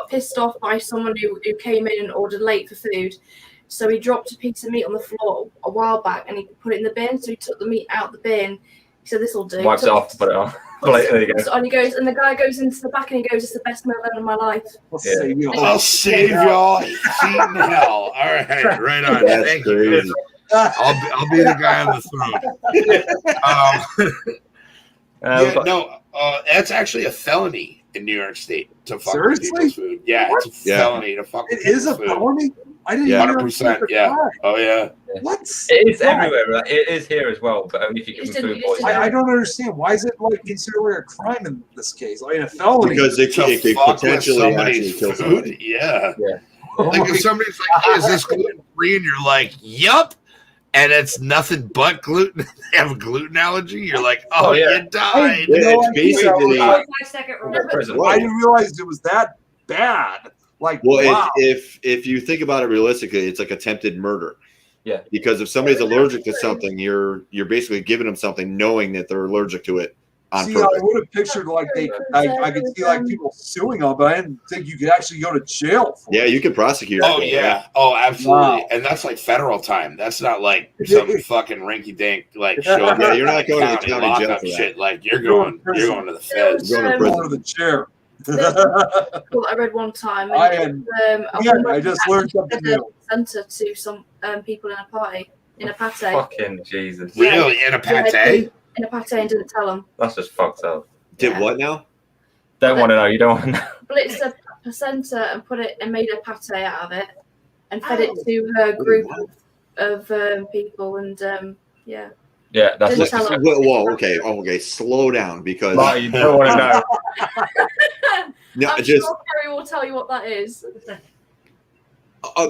pissed off by someone who came in and ordered late for food. So he dropped a piece of meat on the floor a while back, and he put it in the bin. So he took the meat out the bin. He said, "This will do." Wipes it off, put it on. Like, there you go. And he goes, and the guy goes into the back, and he goes, "It's the best meal I've had in my life." I'll save y'all seat in hell. All right, right on. That's Thank crazy. you. I'll be the guy on the throne. That's actually a felony in New York State to fuck with people's food. Yeah, What? it's a felony to fuck with It is a people's food. felony? I didn't Yeah, hear 100%. it. Yeah. Oh yeah. What? It's everywhere. Right? It is here as well, but only if you give them food poisoning. I don't understand. Why is it like considered like a crime in this case? I mean, a felony. Because it To could fuck with potentially actually somebody's kill food. somebody. Yeah. Oh Like my- if somebody's like, hey, "Is this gluten free?" and you're like, "Yup," and it's nothing but gluten. They have a gluten allergy. You're like, "Oh, Oh, yeah. you died." Yeah, No, it's I- basically 5-second rule. Prison. I didn't realize it was that bad. Like, well, wow. if you think about it realistically, it's like attempted murder. Yeah. Because if somebody's allergic to something, you're basically giving them something knowing that they're allergic to it on See, purpose. I would have pictured like I could see like people suing them, but I didn't think you could actually go to jail for Yeah, it. you can prosecute. Oh it. yeah. Oh, absolutely. Wow. And that's like federal time. That's not like some fucking rinky dink like show. Yeah, you're not going to the county jail lockup for that. shit. Like you're going to the feds. You're going to Go prison. to the chair. Well, I read one time. I And had- a Yeah, woman I just learned something had a new. presenter to some people in a party, in a pate. Fucking Jesus. Really in a pate? In a pate and didn't tell them. That's just fucked up. Did Yeah. what now? Don't want to know. You don't want to know. Blitzed a placenta and put it and made a pate out of it and fed it to her group of people and yeah. Yeah, that's Didn't just. tell them. Whoa, okay, slow down because Marty, you don't want to know. no, I'm just sure Kerry will tell you what that is.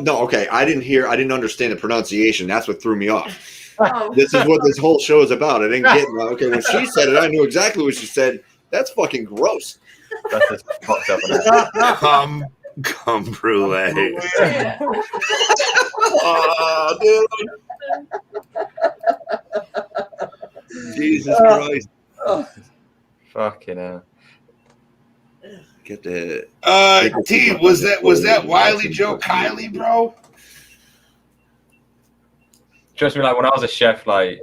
no, okay. I didn't understand the pronunciation. That's what threw me off. Oh. This is what this whole show is about. I didn't get okay when she said it. I knew exactly what she said. That's fucking gross. That's just fucked up. Come brulee. Oh, dude. Jesus Christ. Fucking hell. Get the T, was that Wiley Joe Kylie, bro? Trust me, like when I was a chef, like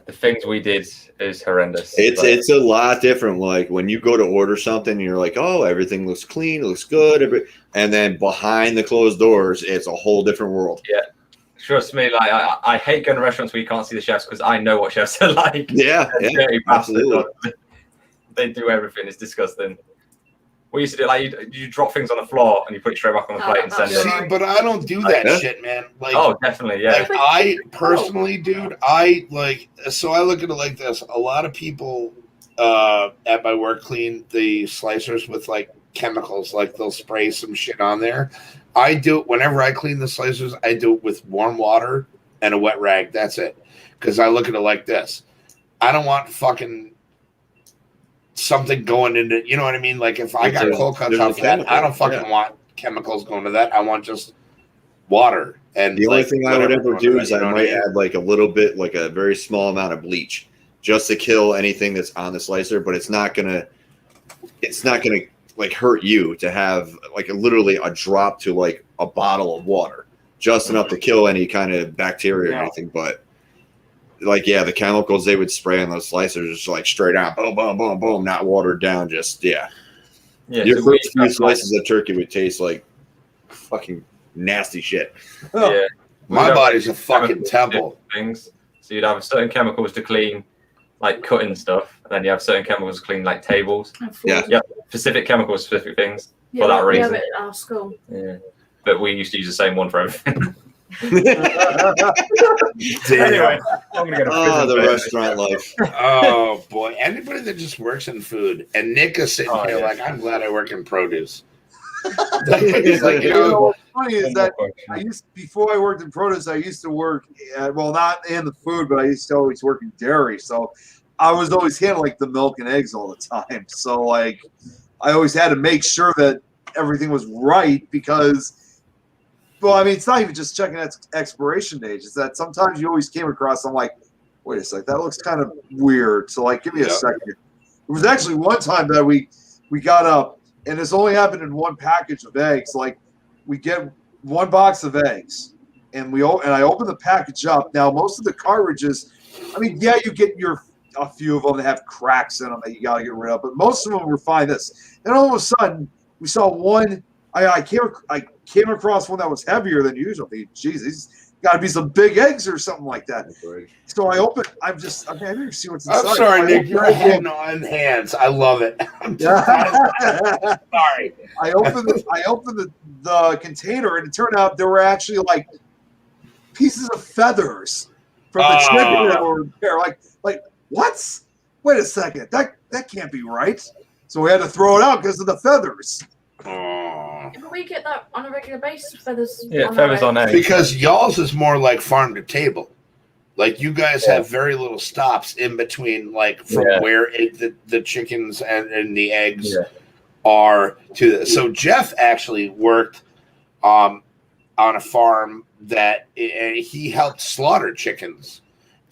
the things we did is horrendous. it's a lot different. Like when you go to order something, you're like, oh, everything looks clean, it looks good, and then behind the closed doors, it's a whole different world. Yeah. Trust me, like I hate going to restaurants where you can't see the chefs because I know what chefs are like. Yeah, Dirty absolutely. bastards. They do everything. It's disgusting. We used to do like you drop things on the floor and you put it straight back on the plate and send See, it. but I don't do that Yeah. shit, man. Like, Oh, definitely, yeah. like I personally, dude, I like. So I look at it like this: a lot of people at my work clean the slicers with like chemicals, like they'll spray some shit on there. I do it whenever I clean the slicers. I do it with warm water and a wet rag. That's it. Because I look at it like this: I don't want fucking something going into, you know what I mean? Like if I It's got a- cold cuts there's a off of that, chemical, I don't fucking yeah. want chemicals going to that. I want just water. And The only like, thing I would whatever ever going to do that, is you I know what might mean? add like a little bit, like a very small amount of bleach, just to kill anything that's on the slicer. But it's not gonna like hurt you to have like literally a drop to like a bottle of water, just enough to kill any kind of bacteria or anything. But like, yeah, the chemicals they would spray on those slicers just like straight out, boom, boom, boom, boom, not watered down. Just Yeah, your so we first few used to have, slices of turkey would taste like fucking nasty shit. like, yeah. My We'd have, body's a like, fucking chemicals to temple. do things. So you'd have certain chemicals to clean, like cutting stuff, and then you have certain chemicals to clean, like tables. Yeah. Yep, specific chemicals, specific things. Yeah, for that we have reason. it at our school. Yeah, but we used to use the same one for everything. Damn. Anyway, I'm gonna go to prison. The restaurant life. Oh boy, anybody that just works in food, and Nick is sitting Oh, here yeah. like, I'm glad I work in produce. He's like, You know you what's funny is One that more I question. before I worked in produce, I used to work well, not in the food, but I used to always work in dairy. So I was always handling like the milk and eggs all the time. So like I always had to make sure that everything was right because, well, I mean, it's not even just checking expiration dates. It's that sometimes you always came across, I'm like, wait a sec, that looks kind of weird. So like, give me a second. It was actually one time that we got up, and this only happened in one package of eggs. Like we get one box of eggs, and I open the package up. Now most of the cartridges, I mean, yeah, you get a few of them that have cracks in them that you got to get rid of, but most of them were fine. And all of a sudden we saw one. I came across one that was heavier than usual. Geez, these got to be some big eggs or something like that. So I open. I didn't see what's inside. I'm sorry, Nick. You're hitting on hands. I love it. I'm just sorry. I opened the container, and it turned out there were actually like pieces of feathers from the chicken that were there. Like what? Wait a second. That can't be right. So we had to throw it out because of the feathers. But we get that on a regular basis. Feathers. Yeah, feathers on eggs. Because y'all's is more like farm to table. Like you guys have very little stops in between, like from where the chickens and the eggs are to this. So Jeff actually worked on a farm that he helped slaughter chickens,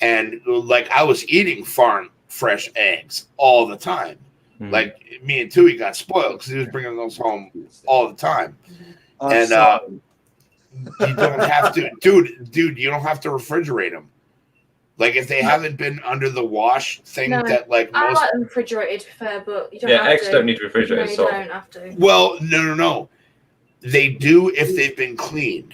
and like I was eating farm fresh eggs all the time. Like me and Tui got spoiled because he was bringing those home all the time. And you don't have to, dude, you don't have to refrigerate them. Like if they haven't been under the wash thing that like I most. like them refrigerated, fair, but you don't have eggs to. don't need to refrigerate. No, you don't have to. Well, no. They do if they've been cleaned.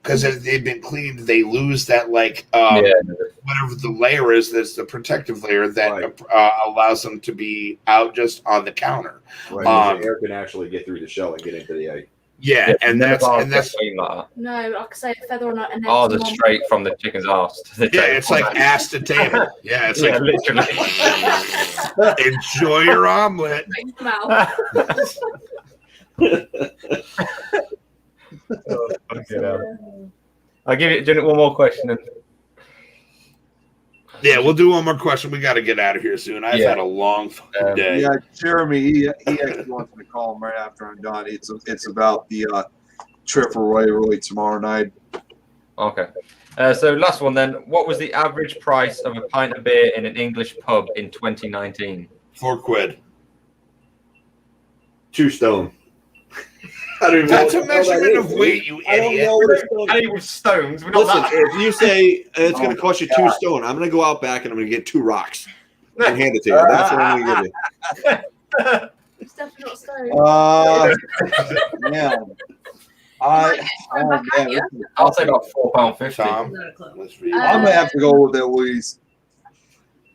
Because if they've been cleaned, they lose that like whatever the layer is. That's the protective layer that allows them to be out just on the counter. Right. The air can actually get through the shell and get into the egg. Yeah, and that's clean like that. No, like I say, a feather on an egg. Oh, the straight from the chicken's ass. It's like ass to table. Yeah, it's like literally. Enjoy your omelet. I'll give you one more question. Then. Yeah, we'll do one more question. We got to get out of here soon. I've had a long fucking day. Yeah, Jeremy, he actually wants me to call him right after I'm done. It's about the trip away really tomorrow night. Okay. So last one then. What was the average price of a pint of beer in an English pub in 2019? £4. 2 stone. I don't even That's know a measurement of weight, you I don't idiot. know what a stone is. And it was stones. We're Listen, not if you say it's going to cost you 2 stone, I'm going to go out back and I'm going to get 2 rocks and hand it to you. That's what I'm going to give you. It's definitely not stone. Yeah. I'll take about £4.50. Tom, let's read. I'm gonna have to go with it, Louise.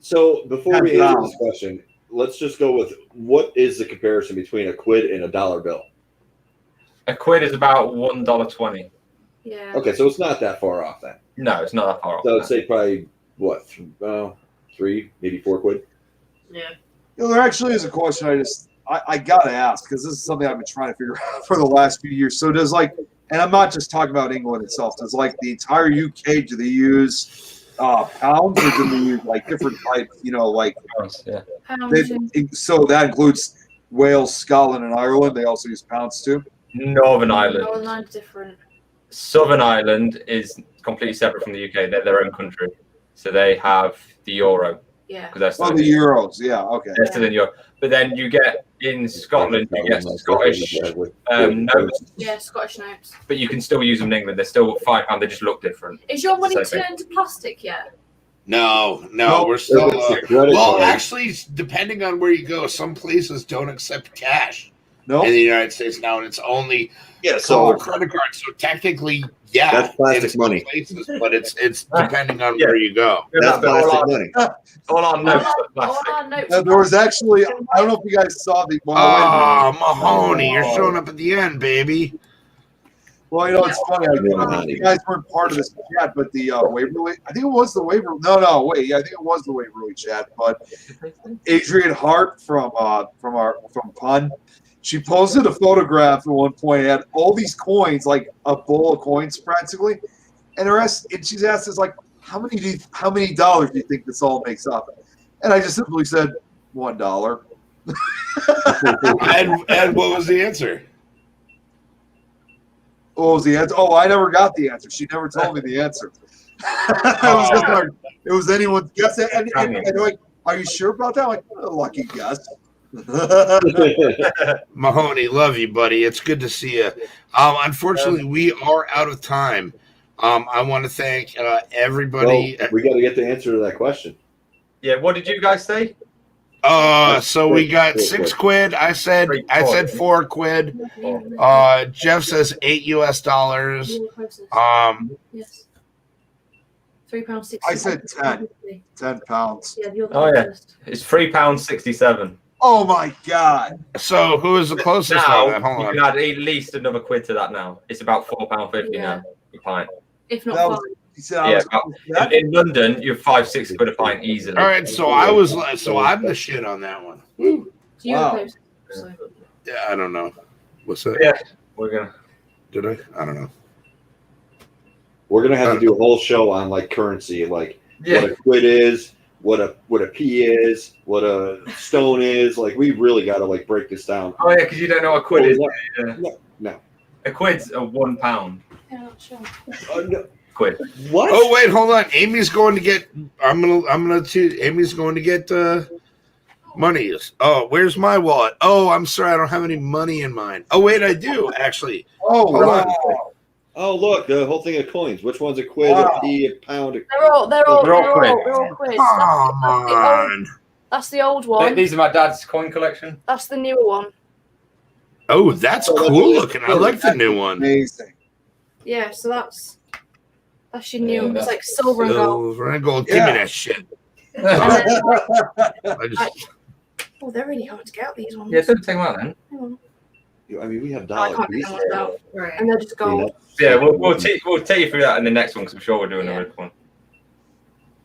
So before we answer this question, let's just go with what is the comparison between a quid and a dollar bill? A quid is about $1.20. Yeah. Okay, so it's not that far off then. No, it's not that far off. So I'd say probably what, 3, maybe 4 quid. Yeah. There actually is a question I gotta ask because this is something I've been trying to figure out for the last few years. So does and I'm not just talking about England itself. Does the entire UK, do they use pounds or do they use different types? Pounds, yeah. So that includes Wales, Scotland, and Ireland. They also use pounds too. Northern Ireland. Northern Ireland's different. Southern Ireland is completely separate from the UK. They're their own country, so they have the euro. Yeah. Because they're still the euros. Yeah. Okay. They're still in Europe. But then you get in Scotland, you get Scottish notes. Yeah, Scottish notes. But you can still use them in England. They're still £5. They just look different. Is your money Same thing. turned to plastic yet? No, Nope. we're still. Well, actually, depending on where you go, some places don't accept cash No. in the United States now, and it's only Yeah, So so credit card. So technically, yeah, That's plastic in some money. places, but it's depending on where you go. that's plastic money. All our notes are All plastic. our notes There was actually, I don't know if you guys saw the. Oh, Mahoney, you're showing up at the end, baby. Well, it's funny. You guys weren't part of this chat, but the Waverly, I think it was the Waverly. No, wait. Yeah, I think it was the Waverly chat. But Adrian Hart from Pun, she posted a photograph at one point. It had all these coins, like a bowl of coins, practically. And she's asked us, like, how many dollars do you think this all makes up? And I just simply said $1. And what was the answer? What was the answer? Oh, I never got the answer. She never told me the answer. It was anyone's guess. And like, are you sure about that? I'm like, lucky guess. Mahoney, love you, buddy. It's good to see you. Unfortunately, we are out of time. I want to thank everybody. Well, we got to get the answer to that question. Yeah, what did you guys say? So we got 6 quid. I said 4 quid. Jeff says $8 US. Yes. £3.60. I said 10 pounds. Yeah, you're the Oh, yeah. closest. It's £3.67. Oh my God. So who is the closest Now, on that? Hold you on. can add at least another quid to that now. It's about £4.50 Yeah. now. A pint. If not That was- 5. He said I Yeah, was close to that. in London, you're 5-6 quid a pint easily. All right, so I'm the shit on that one. Woo. So you're Wow. the closest. So. Yeah, I don't know. What's that? Yeah, we're gonna. Did I? I don't know. We're gonna have to do a whole show on like currency, like Yeah. what a quid is, what a p is, what a stone is. Like we really got to like break this down. Oh yeah, because you don't know what a quid is. No. A quid's a £1. Yeah, not sure. No. Quid. What? Oh wait, hold on. Amy's going to get. Amy's going to get money. Oh, where's my wallet? Oh, I'm sorry, I don't have any money in mine. Oh wait, I do actually. Oh, Hold wow. on. Oh look, the whole thing of coins. Which one's a quid, Wow. a p, a pound? They're all quids. Come on. That's the old one. These are my dad's coin collection. That's the newer one. Oh, that's cool looking. I like the new one. Amazing. Yeah, so that's your new. Yeah, It's like silver and gold. Silver and gold. Give Yeah. me that shit. And then, I just. oh, they're really hard to get out, these ones. Yeah, don't take them out then. Hang on. I mean, we have I dollar can't pieces. get them out. Right. And they're just gold. Yeah, we'll take you through that in the next one because I'm sure we're doing Yeah. another one.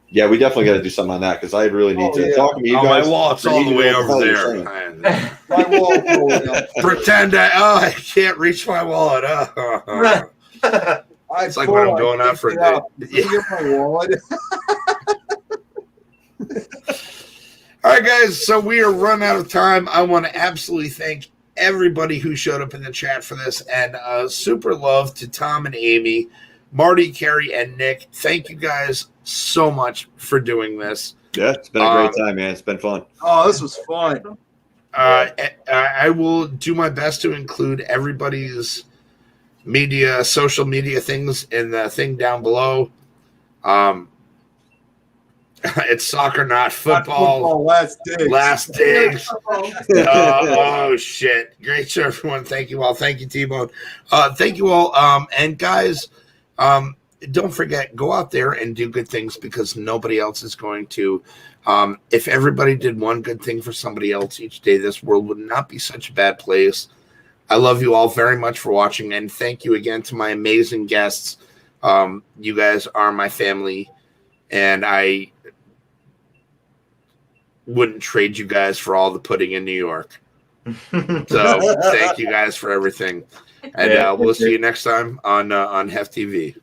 Yeah, we definitely got to do something on that because I really need to yeah. talk to you Oh, guys. my wallet's I all need the to way know over what the there. hell you're saying. My wall going up. Pretend I can't reach my wallet. It's like when I'm going out for a date. Get my wallet. All right, guys. So we are run out of time. I want to absolutely thank everybody who showed up in the chat for this, and super love to Tom and Amy, Marty, Kerry, and Nick. Thank you guys so much for doing this. Yeah, it's been a great time, man. It's been fun. Oh, this was fun. I will do my best to include everybody's social media things in the thing down below. It's soccer, not football. Last digs. Oh shit! Great show, everyone. Thank you all. Thank you, T-Bone. Thank you all. And guys, don't forget, go out there and do good things because nobody else is going to. If everybody did one good thing for somebody else each day, this world would not be such a bad place. I love you all very much for watching, and thank you again to my amazing guests. You guys are my family, and I wouldn't trade you guys for all the pudding in New York. So thank you guys for everything, and we'll see you next time on Hef TV.